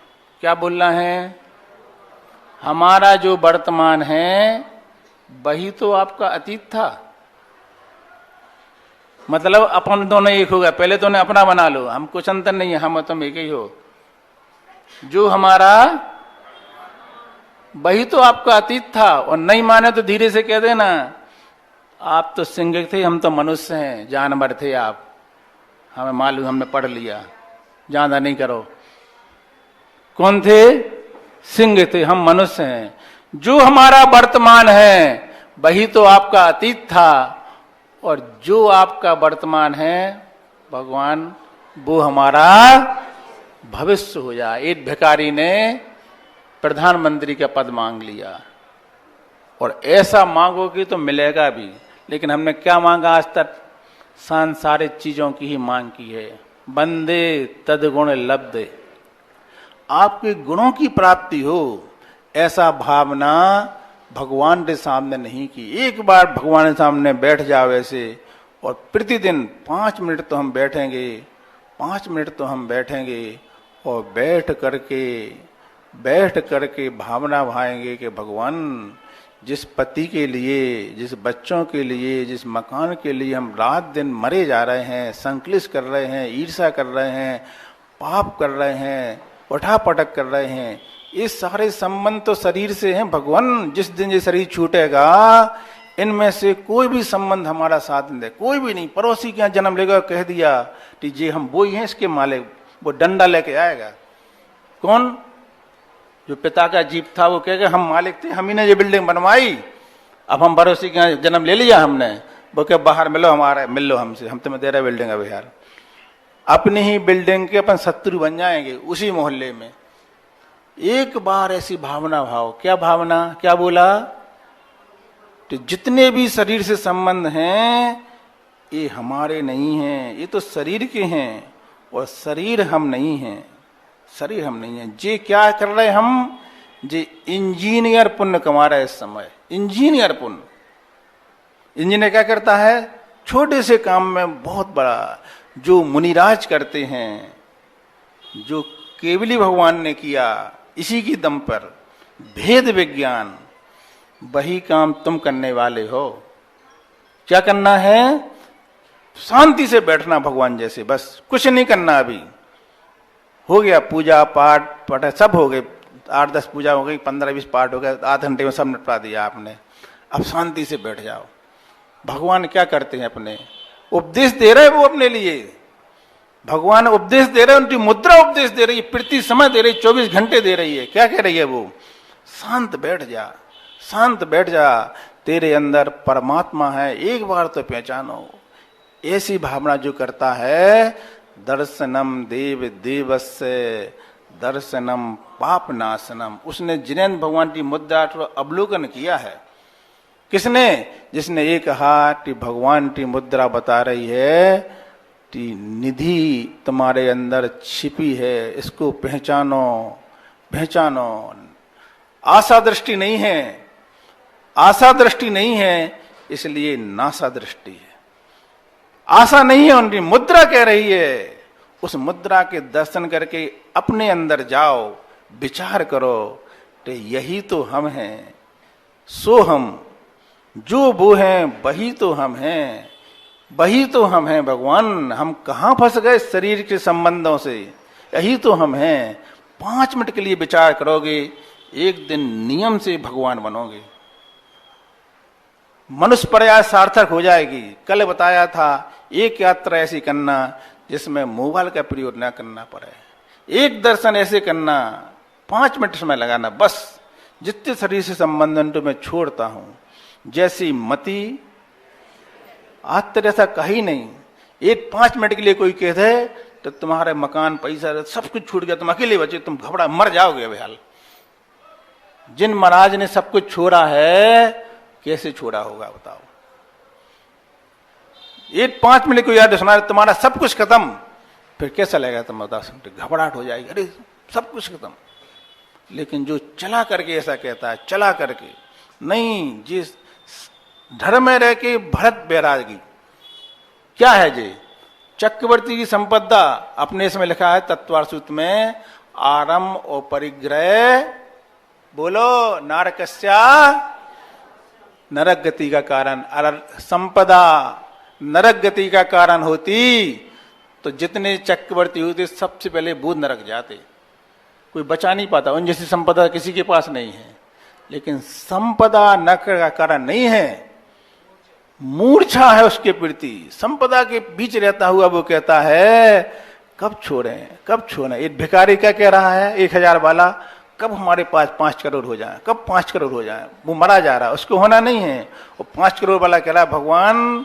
क्या बोलना है, हमारा जो वर्तमान है वही तो आपका अतीत था। मतलब अपन दोनों एक हो गया, पहले तो उन्हें अपना बना लो, हम कुछ अंतर नहीं है, हम तुम एक ही हो। जो हमारा वही तो आपका अतीत था। और नहीं माने तो धीरे से कह देना, आप तो सिंह थे, हम तो मनुष्य हैं, जानवर थे आप, हमें मालूम, हमने पढ़ लिया, ज्यादा नहीं करो। कौन थे? सिंह थे, हम मनुष्य हैं। जो हमारा वर्तमान है वही तो आपका अतीत था, और जो आपका वर्तमान है भगवान, वो हमारा भविष्य हो जाए। एक भिखारी ने प्रधानमंत्री का पद मांग लिया, और ऐसा मांगोगे तो मिलेगा भी। लेकिन हमने क्या मांगा आज तक? सांसारिक चीजों की ही मांग की है। बंदे तदगुण लब्धे, आपके गुणों की प्राप्ति हो, ऐसा भावना भगवान के सामने नहीं की। एक बार भगवान के सामने बैठ जाओ ऐसे, और प्रतिदिन 5 मिनट तो हम बैठेंगे, 5 मिनट तो हम बैठेंगे, और बैठ करके भावना भाएंगे कि भगवान, जिस पति के लिए, जिस बच्चों के लिए, जिस मकान के लिए हम रात दिन मरे जा रहे हैं, संकलिश कर रहे हैं, ईर्ष्या कर रहे हैं, पाप कर रहे हैं, उठापटक कर रहे हैं, ये सारे संबंध तो शरीर से हैं। भगवान, जिस दिन ये शरीर छूटेगा, इनमें से कोई भी संबंध हमारा साथ नहीं दे, कोई भी नहीं। पड़ोसी के यहाँ जन्म लेगा, कह दिया कि जी हम वो ही हैं इसके मालिक, वो डंडा लेके आएगा। कौन? जो पिता का जीप था, वो कहेगा हम मालिक थे, हम ही ने ये बिल्डिंग बनवाई, अब हम पड़ोसी के यहाँ जन्म ले लिया हमने। वो कहे बाहर मिलो, हमारा मिल लो हमसे, हम तुम्हें दे रहे बिल्डिंग अब यार। अपनी ही बिल्डिंग के अपन शत्रु बन जाएंगे उसी मोहल्ले में। एक बार ऐसी भावना भाव, क्या भावना, क्या बोला? तो जितने भी शरीर से संबंध हैं ये हमारे नहीं हैं, ये तो शरीर के हैं, और शरीर हम नहीं हैं, शरीर हम नहीं हैं। जे क्या कर रहे हम? जे इंजीनियर पुण्य कमा रहे इस समय। इंजीनियर पुण्य, इंजीनियर क्या करता है? छोटे से काम में बहुत बड़ा। जो मुनिराज करते हैं, जो केवली भगवान ने किया, इसी की दम पर भेद विज्ञान, वही काम तुम करने वाले हो। क्या करना है? शांति से बैठना भगवान जैसे, बस कुछ नहीं करना। अभी हो गया पूजा पाठ सब हो गए, 8-10 पूजा हो गई, 15-20 पाठ हो गए, आधे घंटे में सब निपटा दिया आपने। अब शांति से बैठ जाओ। भगवान क्या करते हैं? अपने उपदेश दे रहे वो अपने लिए। भगवान उपदेश दे रहे, उनकी मुद्रा उपदेश दे रही है, प्रति समय दे रही, 24 घंटे दे रही है। क्या कह रही है वो? शांत बैठ जा, शांत बैठ जा, तेरे अंदर परमात्मा है, एक बार तो पहचानो। ऐसी भावना जो करता है, दर्शनम देव देवस्य दर्शनम पाप नाशनम, उसने जिनेन्द्र भगवान की मुद्रा को अवलोकन किया है। किसने? जिसने ये कहा कि भगवान की मुद्रा बता रही है कि निधि तुम्हारे अंदर छिपी है, इसको पहचानो, पहचानो। आशा दृष्टि नहीं है, आशा दृष्टि नहीं है, इसलिए नासा दृष्टि है। आशा नहीं है, उनकी मुद्रा कह रही है। उस मुद्रा के दर्शन करके अपने अंदर जाओ, विचार करो कि यही तो हम हैं, सो हम, जो वो हैं वही तो हम हैं। वही तो हम हैं भगवान। हम कहां फंस गए शरीर के संबंधों से? यही तो हम हैं। 5 मिनट के लिए विचार करोगे, एक दिन नियम से भगवान बनोगे। मनुष्य प्रयास सार्थक हो जाएगी। कल बताया था, एक यात्रा ऐसी करना जिसमें मोबाइल का प्रयोग न करना पड़े, एक दर्शन ऐसे करना, 5 मिनट समय लगाना, बस। जितने शरीर से संबंधन तो मैं छोड़ता हूं। जैसी मति, आज तक ऐसा कहीं नहीं। एक 5 मिनट के लिए कोई कह दे तो तुम्हारे मकान, पैसा, सब कुछ छूट गया, तुम अकेले बचे, तुम घबरा मर जाओगे बेहाल। जिन महाराज ने सब कुछ छोड़ा है, कैसे छोड़ा होगा बताओ? एक 5 मिनट को याद सुना, तुम्हारा सब कुछ खत्म, फिर कैसा लगेगा? तुम बता सकते, घबराहट हो जाएगी, अरे सब कुछ खत्म। लेकिन जो चला करके ऐसा कहता है, चला करके नहीं, जिस धर्म में रह के भरत बैरागी क्या है जी? चक्रवर्ती की संपदा अपने इसमें लिखा है तत्वार्थ सूत्र में, आरंभ और परिग्रह, बोलो, नारकस्या नरक गति का कारण। संपदा नरक गति का कारण होती तो जितने चक्रवर्ती होते सबसे पहले बूढ़ नरक जाते, कोई बचा नहीं पाता। उन जैसी संपदा किसी के पास नहीं है। लेकिन संपदा नरक का कारण नहीं है, मूर्छा है उसके प्रति। संपदा के बीच रहता हुआ वो कहता है कब छोड़ें, कब छोड़ें। एक भिखारी क्या कह रहा है, 1000 वाला, कब हमारे पास 5 करोड़ हो जाए, कब 5 करोड़ हो जाए। वो मरा जा रहा है, उसको होना नहीं है। वो 5 करोड़ वाला कह रहा है भगवान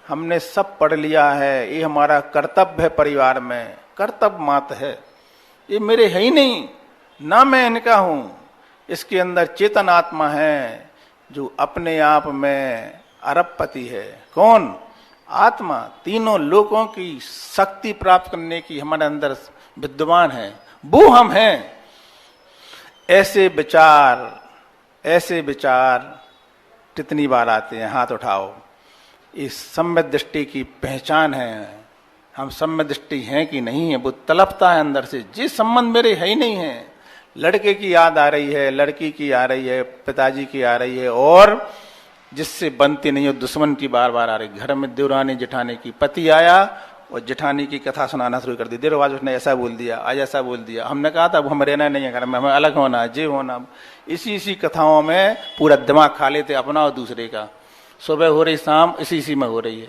हमने सब पढ़ लिया है, ये हमारा कर्तव्य है, परिवार में कर्तव्य मात्र है, ये मेरे है ही नहीं, ना मैं इनका हूं। इसके अंदर चेतन आत्मा है जो अपने आप में अरबपति है। कौन? आत्मा। तीनों लोगों की शक्ति प्राप्त करने की हमारे अंदर विद्यमान है, वो हम हैं। ऐसे विचार कितनी बार आते हैं? हाथ उठाओ। इस सम्यक दृष्टि की पहचान है। हम सम्यक दृष्टि हैं कि नहीं है, वो तलपता है अंदर से। जिस संबंध मेरे है ही नहीं है, लड़के की याद आ रही है, लड़की की आ रही है, पिताजी की आ रही है, और जिससे बनती नहीं हो दुश्मन की बार बार आ रही। घर में देवरानी जेठानी की, पति आया और जेठानी की कथा सुनाना शुरू कर दी। देर बाद उसने ऐसा बोल दिया, आज ऐसा बोल दिया। हमने कहा था अब हमें रहना नहीं है घर में, हमें अलग होना है, जे होना। इसी कथाओं में पूरा दिमाग खा लेते अपना और दूसरे का। सुबह हो रही, शाम इसी में हो रही है,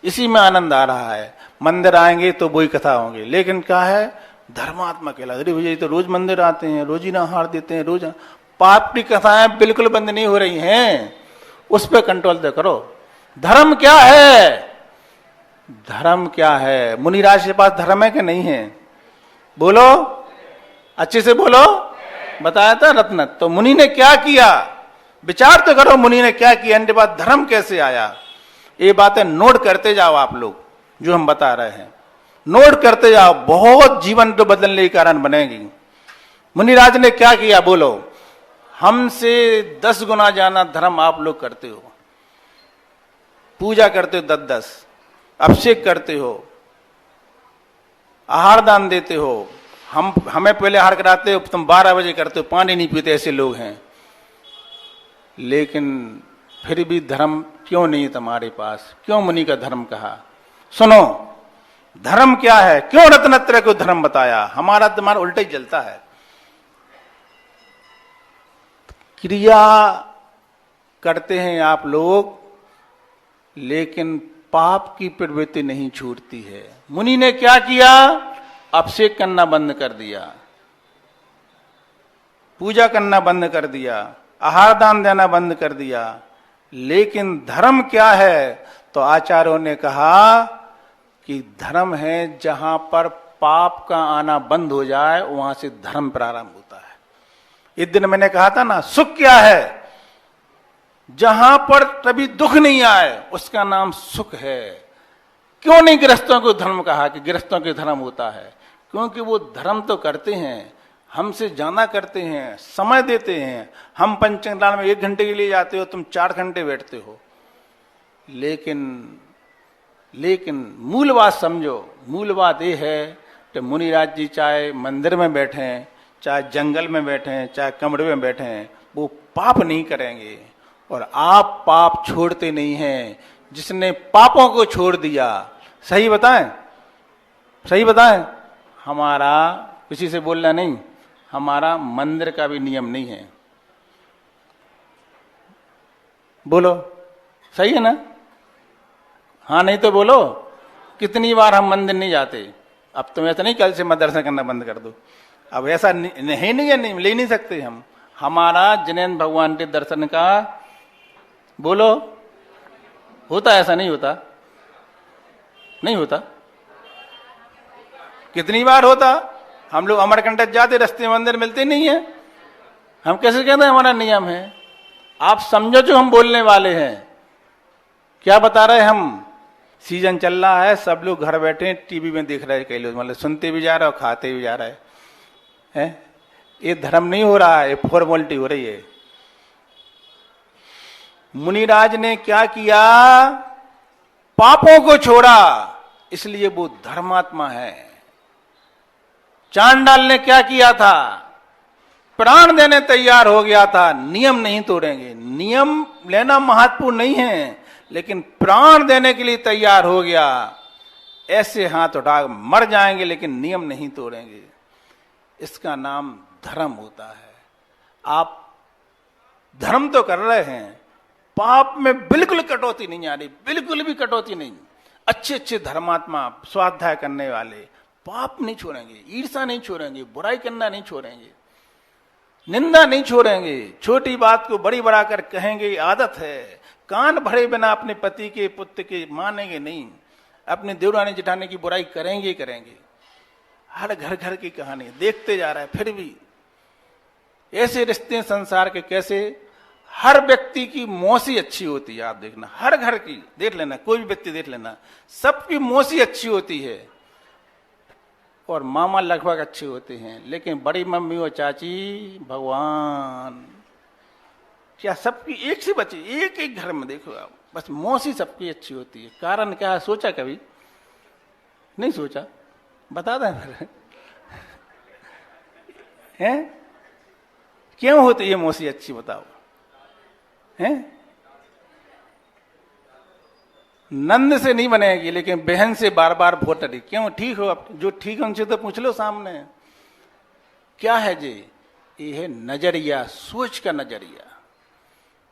इसी में आनंद आ रहा है। मंदिर आएंगे तो वही कथा होंगी। लेकिन क्या है, धर्मात्मा कहला, अरे भैया तो रोज मंदिर आते हैं, रोज ही नहार देते हैं, रोज। पाप की कथाएं बिल्कुल बंद नहीं हो रही हैं, उस पर कंट्रोल दे करो। धर्म क्या है? धर्म क्या है? मुनिराज के पास धर्म है कि नहीं है? बोलो, अच्छे से बोलो। बताया था रत्न। तो मुनि ने क्या किया? विचार तो करो, मुनि ने क्या किया, इनके बाद धर्म कैसे आया? ये बातें नोट करते जाओ आप लोग, जो हम बता रहे हैं नोट करते जाओ, बहुत जीवन तो बदलने के कारण बनेगी। मुनिराज ने क्या किया बोलो? हमसे 10 गुना ज्यादा धर्म आप लोग करते हो, पूजा करते हो 10-10, अभिषेक करते हो, आहार दान देते हो। हमें पहले आहार कराते हो, तुम 12 बजे करते हो, पानी नहीं पीते, ऐसे लोग हैं। लेकिन फिर भी धर्म क्यों नहीं तुम्हारे पास? क्यों मुनि का धर्म कहा? सुनो, धर्म क्या है? क्यों रत्नत्रय को धर्म बताया? हमारा तुम्हारा उल्टा ही चलता है। क्रिया करते हैं आप लोग, लेकिन पाप की प्रवृत्ति नहीं छूटती है। मुनि ने क्या किया? अभिषेक करना बंद कर दिया, पूजा करना बंद कर दिया, आहार दान देना बंद कर दिया। लेकिन धर्म क्या है? तो आचार्यों ने कहा कि धर्म है जहां पर पाप का आना बंद हो जाए, वहां से धर्म प्रारंभ होता है। इस दिन मैंने कहा था ना, सुख क्या है? जहां पर कभी दुख नहीं आए, उसका नाम सुख है। क्यों नहीं गृहस्थों को धर्म कहा कि गृहस्थों के धर्म होता है? क्योंकि वो धर्म तो करते हैं, हमसे जाना करते हैं, समय देते हैं। हम पंचदान में 1 घंटे के लिए जाते हो, तुम 4 घंटे बैठते हो। लेकिन मूल बात समझो। मूल बात ये है कि मुनिराज जी चाहे मंदिर में बैठे, चाहे जंगल में बैठे, चाहे कमरे में बैठे, वो पाप नहीं करेंगे। और आप पाप छोड़ते नहीं हैं। जिसने पापों को छोड़ दिया। सही बताएं, सही बताएं। हमारा किसी से बोलना नहीं, हमारा मंदिर का भी नियम नहीं है। बोलो, सही है ना? हाँ नहीं तो बोलो। कितनी बार हम मंदिर नहीं जाते। अब तुम ऐसा नहीं कल से मैं दर्शन करना बंद कर दो। अब ऐसा नहीं नहीं है, नहीं ले नहीं सकते हम। हमारा जिनेंद्र भगवान के दर्शन का, बोलो, होता? ऐसा नहीं होता, नहीं होता। कितनी बार होता? हम लोग अमरकंटक जाते, रास्ते में मंदिर मिलते नहीं है। हम कैसे कहते हैं हमारा नियम है? आप समझो जो हम बोलने वाले हैं। क्या बता रहे हम? सीजन चल रहा है, सब लोग घर बैठे टीवी में देख रहे हैं, कई लोग मतलब सुनते भी जा रहे और खाते भी जा रहे हैं। ये धर्म नहीं हो रहा है, ये फॉर्मेलिटी हो रही है। मुनिराज ने क्या किया? पापों को छोड़ा, इसलिए वो धर्मात्मा है। चांडाल ने क्या किया था? प्राण देने तैयार हो गया था। नियम नहीं तोड़ेंगे। नियम लेना महत्वपूर्ण नहीं है, लेकिन प्राण देने के लिए तैयार हो गया। ऐसे हाथ उठा मर जाएंगे, लेकिन नियम नहीं तोड़ेंगे। इसका नाम धर्म होता है। आप धर्म तो कर रहे हैं, पाप में बिल्कुल कटौती नहीं आ रही, बिल्कुल भी कटौती नहीं। अच्छे अच्छे धर्मात्मा, स्वाध्याय करने वाले पाप नहीं छोड़ेंगे, ईर्षा नहीं छोड़ेंगे, बुराई करना नहीं छोड़ेंगे, निंदा नहीं छोड़ेंगे, छोटी बात को बड़ी बड़ा कर कहेंगे, आदत है। कान भरे बिना अपने पति के, पुत्र के मानेंगे नहीं। अपने देवरानी जेठानी की बुराई करेंगे करेंगे। हर घर घर की कहानी देखते जा रहा है। फिर भी ऐसे रिश्ते संसार के कैसे? हर व्यक्ति की मौसी अच्छी होती है। आप देखना, हर घर की देख लेना, कोई भी व्यक्ति देख लेना, सबकी मौसी अच्छी होती है और मामा लगभग अच्छे होते हैं। लेकिन बड़ी मम्मी और चाची, भगवान, क्या सबकी एक सी बच्ची, एक एक घर में देखो आप, बस मौसी सबकी अच्छी होती है। कारण क्या है? सोचा कभी? नहीं सोचा? बता दें फिर। हैं? क्यों होती है मौसी अच्छी? बताओ। हैं? नंद से नहीं बनेगी, लेकिन बहन से बार बार वोट रही। क्यों? ठीक हो, अब जो ठीक है उनसे तो पूछ लो सामने। क्या है जी? ये है नजरिया, सोच का नजरिया।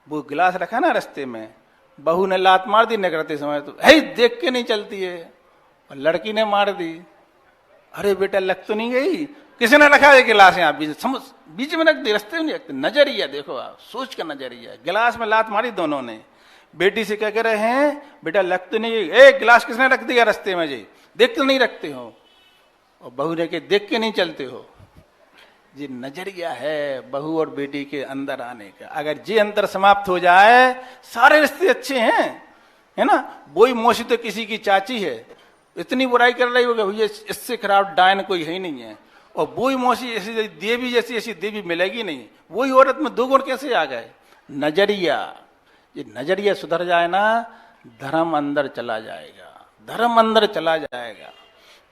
वो गिलास रखा ना रास्ते में, बहू ने लात मार दी निकलते समय, तो है देख के नहीं चलती है, और लड़की ने मार दी। अरे बेटा लग तो नहीं गई? किसी ने रखा है गिलास यहाँ बीच में रख दी, रास्ते में नहीं रखते। नजरिया देखो आप, सोच का नजरिया। गिलास में लात मारी दोनों ने। बेटी से क्या कह रहे हैं? बेटा लग तो नहीं गई? एक गिलास किसने रख दिया रास्ते में जी? देख तो नहीं रखते हो? और बहू ने के देख के नहीं चलते हो? ये नजरिया है बहू और बेटी के अंदर आने का। अगर ये अंतर समाप्त हो जाए, सारे रिश्ते अच्छे हैं, है ना? वही मौसी तो किसी की चाची है, इतनी बुराई कर रही होगी, भैया इससे खराब डायन कोई है ही नहीं है। और वही मौसी ऐसी देवी जैसी ऐसी देवी मिलेगी नहीं। वही औरत में दो गुण कैसे आ गए? नजरिया। ये नजरिया सुधर जाए ना, धर्म अंदर चला जाएगा, धर्म अंदर चला जाएगा।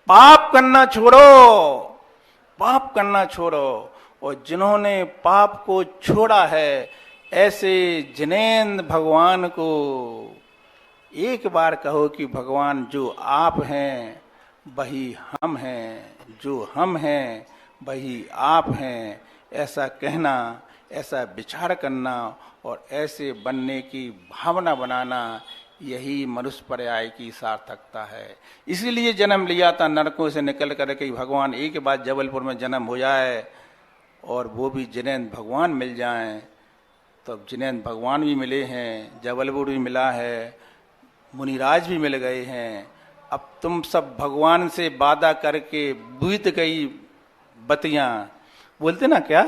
पाप करना छोड़ो, पाप करना छोड़ो। और जिन्होंने पाप को छोड़ा है, ऐसे जिनेंद्र भगवान को एक बार कहो कि भगवान जो आप हैं वही हम हैं, जो हम हैं वही आप हैं। ऐसा कहना, ऐसा विचार करना और ऐसे बनने की भावना बनाना, यही मनुष्य पर्याय की सार्थकता है। इसीलिए जन्म लिया था नरकों से निकल कर के भगवान एक बार जबलपुर में जन्म हो जाए और वो भी जिनेंद्र भगवान मिल जाएं। तो अब जिनेंद्र भगवान भी मिले हैं, जबलपुर भी मिला है, मुनिराज भी मिल गए हैं। अब तुम सब भगवान से वादा करके बीत गई बतियां, बोलते ना क्या,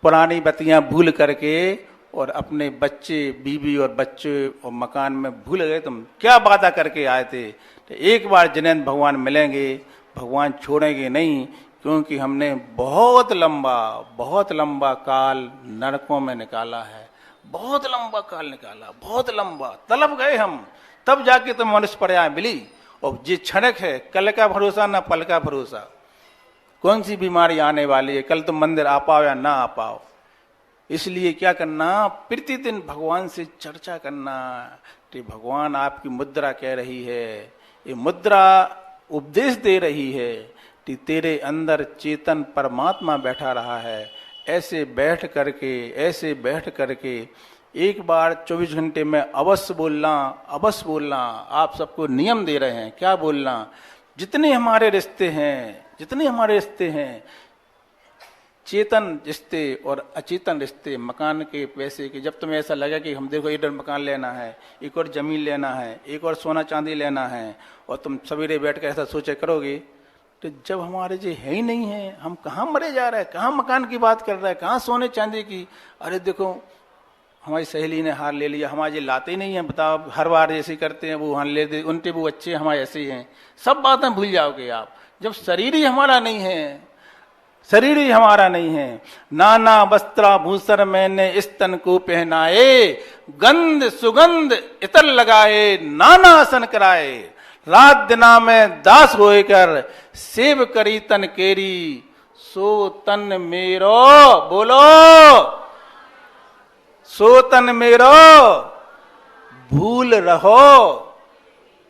पुरानी बतियां भूल करके, और अपने बच्चे, बीवी और बच्चे और मकान में भूल गए। तुम क्या वादा करके आए थे? तो एक बार जिनेंद्र भगवान मिलेंगे, भगवान छोड़ेंगे नहीं, क्योंकि हमने बहुत लंबा काल नरकों में निकाला है। बहुत लंबा काल निकाला, बहुत लंबा, तलब गए हम, तब जाके तुम मनुष्य पर्याय मिली। और ये क्षणिक है, कल का भरोसा ना पल का भरोसा। कौन सी बीमारी आने वाली है? कल तुम मंदिर आ पाओ या ना आ पाओ। इसलिए क्या करना, प्रतिदिन भगवान से चर्चा करना कि भगवान आपकी मुद्रा कह रही है, ये मुद्रा उपदेश दे रही है कि तेरे अंदर चेतन परमात्मा बैठा रहा है। ऐसे बैठ करके एक बार 24 घंटे में अवश्य बोलना। आप सबको नियम दे रहे हैं, क्या बोलना, जितने हमारे रिश्ते हैं, चेतन रिश्ते और अचेतन रिश्ते, मकान के पैसे के, जब तुम्हें ऐसा लगे कि हम देखो एक और मकान लेना है, एक और जमीन लेना है, एक और सोना चांदी लेना है, और तुम सवेरे बैठ कर ऐसा सोचे करोगे, तो जब हमारे जो है ही नहीं है, हम कहाँ मरे जा रहे हैं, कहाँ मकान की बात कर रहे हैं, कहाँ सोने चांदी की। अरे देखो हमारी सहेली ने हार ले लिया, हमारे ये लाते ही नहीं है, बताओ हर बार जैसे करते हैं वो हार ले दे, उनके वो अच्छे हमारे ऐसे ही हैं, सब बातें भूल जाओगे आप जब शरीर ही हमारा नहीं है। नाना वस्त्राभूषण मैंने इस तन को पहनाए, गंध सुगंध इतर लगाए, नाना आसन कराए, रात दिना में दास होए कर, सेव करी तन केरी, सो तन मेरो, बोलो सो तन मेरो, भूल रहो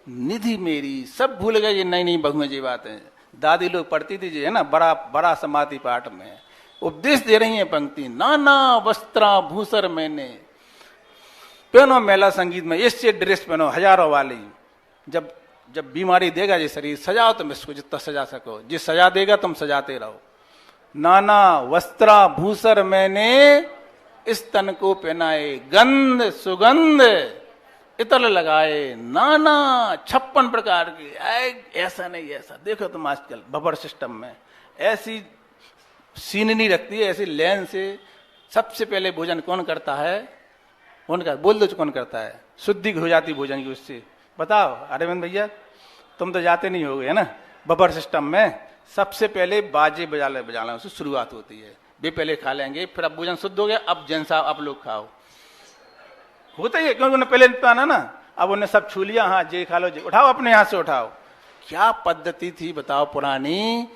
निधि मेरी। सब भूल गए, ये नहीं बहुएं जी बात है, दादी लोग पढ़ती थी जी, है ना, बड़ा समाधि पाठ में उपदेश दे रही है पंक्ति, नाना वस्त्राभूषण मैंने, पहनो मेला संगीत में इससे ड्रेस पहनो हजारों वाली, जब बीमारी देगा ये शरीर, सजाओ तुम इसको जितना सजा सको, जिस सजा देगा तुम सजाते रहो। नाना वस्त्राभूषण मैंने इस तन को पहनाए, गंध सुगंध इतर लगाए, नाना 56 प्रकार की, ऐसा नहीं ऐसा। देखो तुम आजकल बफर सिस्टम में ऐसी सीनरी रखती है, ऐसी लेन से। सबसे पहले भोजन कौन करता है, बोल दो कौन करता है, शुद्धि हो जाती भोजन की उससे, बताओ अरविंद भैया, तुम तो जाते नहीं होगे, है ना, बफर सिस्टम में सबसे पहले बाजे बजाना उससे शुरुआत होती है, वे पहले खा लेंगे, फिर अब भोजन शुद्ध हो गया, अब जैन साहब आप लोग खाओ, होता ही है, क्योंकि उन्हें पहले पाना ना, अब उन्हें सब छू लिया, हाँ जे खा लो, जे उठाओ, अपने यहाँ से उठाओ। क्या पद्धति थी बताओ पुरानी,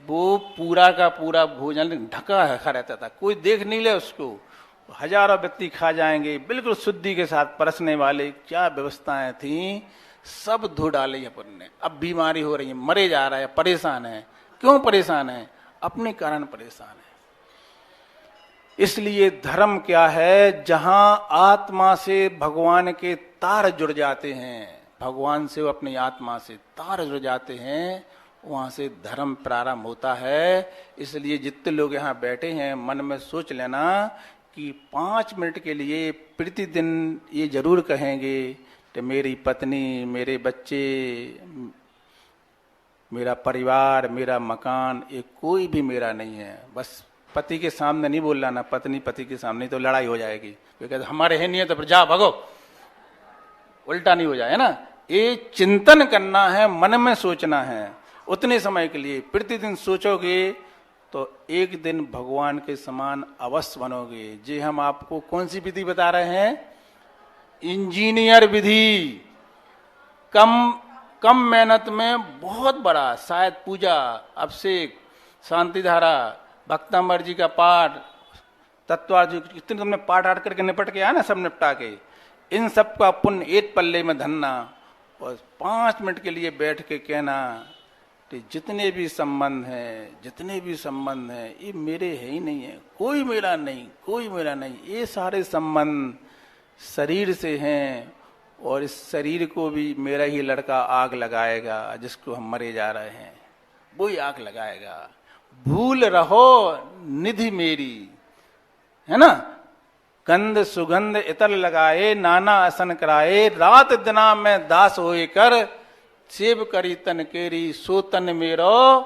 वो पूरा का पूरा भोजन ढका रखा रहता था, कोई देख नहीं ले उसको, हजारों व्यक्ति खा जाएंगे, बिल्कुल शुद्धि के साथ परसने वाले, क्या व्यवस्थाएं थी, सब धो डाली अपन ने। अब बीमारी हो रही है, मरे जा रहा है, परेशान है। क्यों परेशान है, अपने कारण परेशान है। इसलिए धर्म क्या है, जहां आत्मा से भगवान के तार जुड़ जाते हैं, भगवान से वो अपनी आत्मा से तार जुड़ जाते हैं, वहां से धर्म प्रारंभ होता है। इसलिए जितने लोग यहाँ बैठे हैं, मन में सोच लेना कि 5 मिनट के लिए प्रतिदिन ये जरूर कहेंगे कि मेरी पत्नी, मेरे बच्चे, मेरा परिवार, मेरा मकान, ये कोई भी मेरा नहीं है। बस पति के सामने नहीं बोलना ना, पत्नी पति के सामने, तो लड़ाई हो जाएगी, क्योंकि हमारे है नहीं है तो फिर जा भगो, उल्टा नहीं हो जाए ना। ये चिंतन करना है, मन में सोचना है, उतने समय के लिए प्रतिदिन सोचोगे तो एक दिन भगवान के समान अवश्य बनोगे। जी हम आपको कौन सी विधि बता रहे हैं, इंजीनियर विधि, कम मेहनत में बहुत बड़ा, शायद पूजा, अभिषेक, शांति धारा, भक्तामर जी का पाठ, तत्वार्थ जी, कितने तुमने पाठ आठ करके निपट के आया ना, सब निपटा के, इन सब का पुण्य एक पल्ले में धरना, और 5 मिनट के लिए बैठ के कहना कि जितने भी संबंध हैं ये मेरे है ही नहीं है, कोई मेरा नहीं, ये सारे संबंध शरीर से हैं, और इस शरीर को भी मेरा ही लड़का आग लगाएगा, जिसको हम मरे जा रहे हैं वही आग लगाएगा। भूल रहो निधि मेरी, है ना, गंध सुगंध इतर लगाए, नाना आसन कराए, रात दिना में दास होए कर, सेव करी तन केरी, सो तन मेरो,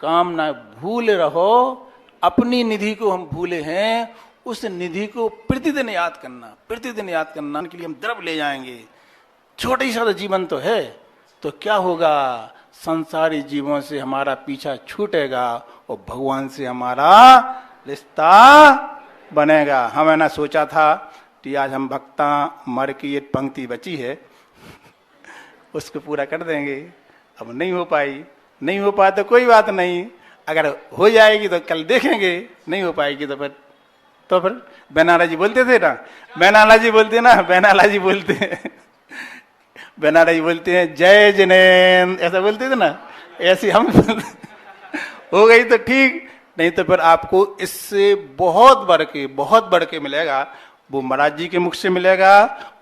काम ना भूल रहो। अपनी निधि को हम भूले हैं, उस निधि को प्रतिदिन याद करना के लिए हम द्रव ले जाएंगे। छोटा ही सा जीवन तो है, तो क्या होगा, संसारी जीवों से हमारा पीछा छूटेगा और भगवान से हमारा रिश्ता बनेगा। हमें ना सोचा था कि आज हम भक्ता मर की एक पंक्ति बची है उसको पूरा कर देंगे, अब नहीं हो पाया तो कोई बात नहीं, अगर हो जाएगी तो कल देखेंगे, नहीं हो पाएगी तो फिर तो फिर बेनाला जी बोलते थे ना, बेनाला जी बोलते ना, बेनाला जी बोलते हैं, बेनाला जी बोलते हैं जय जिनेन्द्र, ऐसा बोलते थे ना, ऐसे हम हो गई तो ठीक, नहीं तो फिर आपको इससे बहुत बढ़ के मिलेगा। वो महाराज जी के मुख से मिलेगा,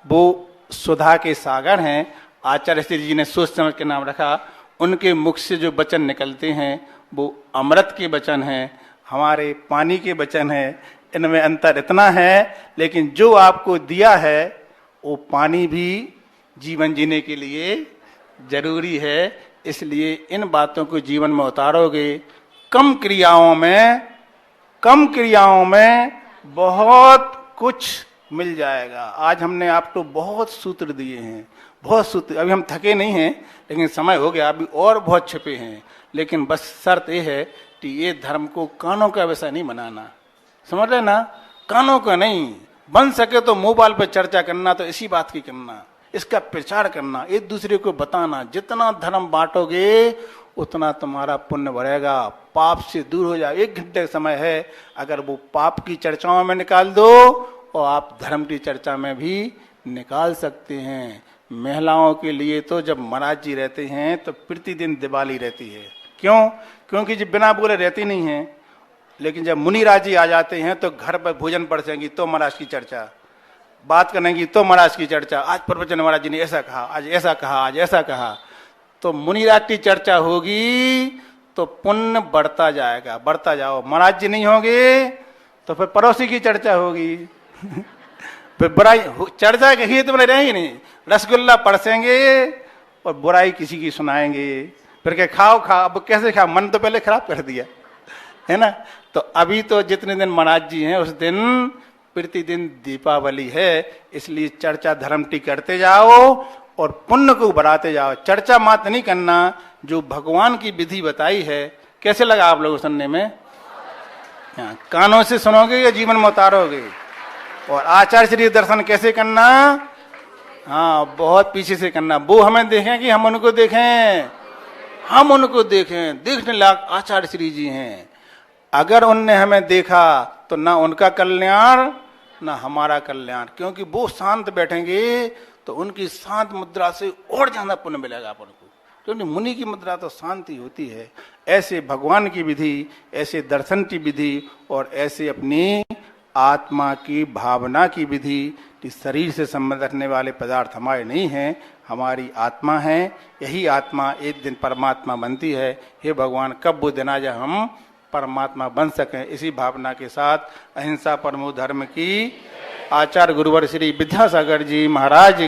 वो सुधा के सागर हैं, आचार्य श्री जी ने सोच समझ के नाम रखा, उनके मुख से जो वचन निकलते हैं वो अमृत के वचन हैं, हमारे पानी के वचन हैं। इनमें अंतर इतना है, लेकिन जो आपको दिया है वो पानी भी जीवन जीने के लिए जरूरी है। इसलिए इन बातों को जीवन में उतारोगे, कम क्रियाओं में बहुत कुछ मिल जाएगा। आज हमने आपको बहुत सूत्र दिए हैं, बहुत सूत्र, अभी हम थके नहीं हैं, लेकिन समय हो गया, अभी और बहुत छिपे हैं। लेकिन बस शर्त यह है कि ये धर्म को कानों का वैसा नहीं बनाना, समझ रहे ना, कानों का नहीं, बन सके तो मोबाइल पर चर्चा करना, तो इसी बात की करना, इसका प्रचार करना, एक दूसरे को बताना। जितना धर्म बांटोगे उतना तुम्हारा पुण्य बढ़ेगा, पाप से दूर हो जाए। 1 घंटे का समय है, अगर वो पाप की चर्चाओं में निकाल दो और आप धर्म की चर्चा में भी निकाल सकते हैं। महिलाओं के लिए तो जब महाराज जी रहते हैं तो प्रतिदिन दिवाली रहती है। क्यों? क्योंकि जब बिना बोले रहती नहीं है, लेकिन जब मुनिराज जी आ जाते हैं तो घर पर भोजन पड़सेंगी तो महाराज की चर्चा, बात करनेगी तो महाराज की चर्चा, आज प्रवचन महाराज जी ने ऐसा कहा, आज ऐसा कहा, आज ऐसा कहा, तो मुनिराज की चर्चा होगी तो पुण्य बढ़ता जाएगा, बढ़ता जाओ। महाराज जी नहीं होंगे तो फिर पड़ोसी की चर्चा होगी फिर बुराई चर्चा कही तो रहे ही नहीं, रसगुल्ला पड़सेंगे और बुराई किसी की सुनाएंगे, फिर क्या खाओ खाओ, अब कैसे खाओ, मन तो पहले खराब कर दिया है ना। तो अभी तो जितने दिन महाराज जी हैं उस दिन प्रतिदिन दीपावली है, इसलिए चर्चा धर्म की करते जाओ और पुण्य को बढ़ाते जाओ। चर्चा मात्र नहीं करना, जो भगवान की विधि बताई है। कैसे लगा आप लोगों सुनने में? कानों से सुनोगे या जीवन में उतारोगे? और आचार्य श्री दर्शन कैसे करना? हाँ, बहुत पीछे से करना। वो हमें देखें कि हम उनको देखें, हम उनको देखें, देखने लायक आचार्य श्री जी हैं। अगर उनने हमें देखा तो ना उनका कल्याण ना हमारा कल्याण, क्योंकि वो शांत बैठेंगे तो उनकी शांत मुद्रा से और ज्यादा पुण्य मिलेगा अपन को, क्योंकि मुनि की मुद्रा तो शांति होती है। ऐसे भगवान की विधि, ऐसे दर्शन की विधि और ऐसे अपनी आत्मा की भावना की विधि कि शरीर से संबंध रखने वाले पदार्थ हमारे नहीं हैं, हमारी आत्मा है। यही आत्मा एक दिन परमात्मा बनती है। हे भगवान, कब वो दिन आ जाए हम परमात्मा बन सकें। इसी भावना के साथ अहिंसा परमो धर्म की आचार्य गुरुवर श्री विद्यासागर जी महाराज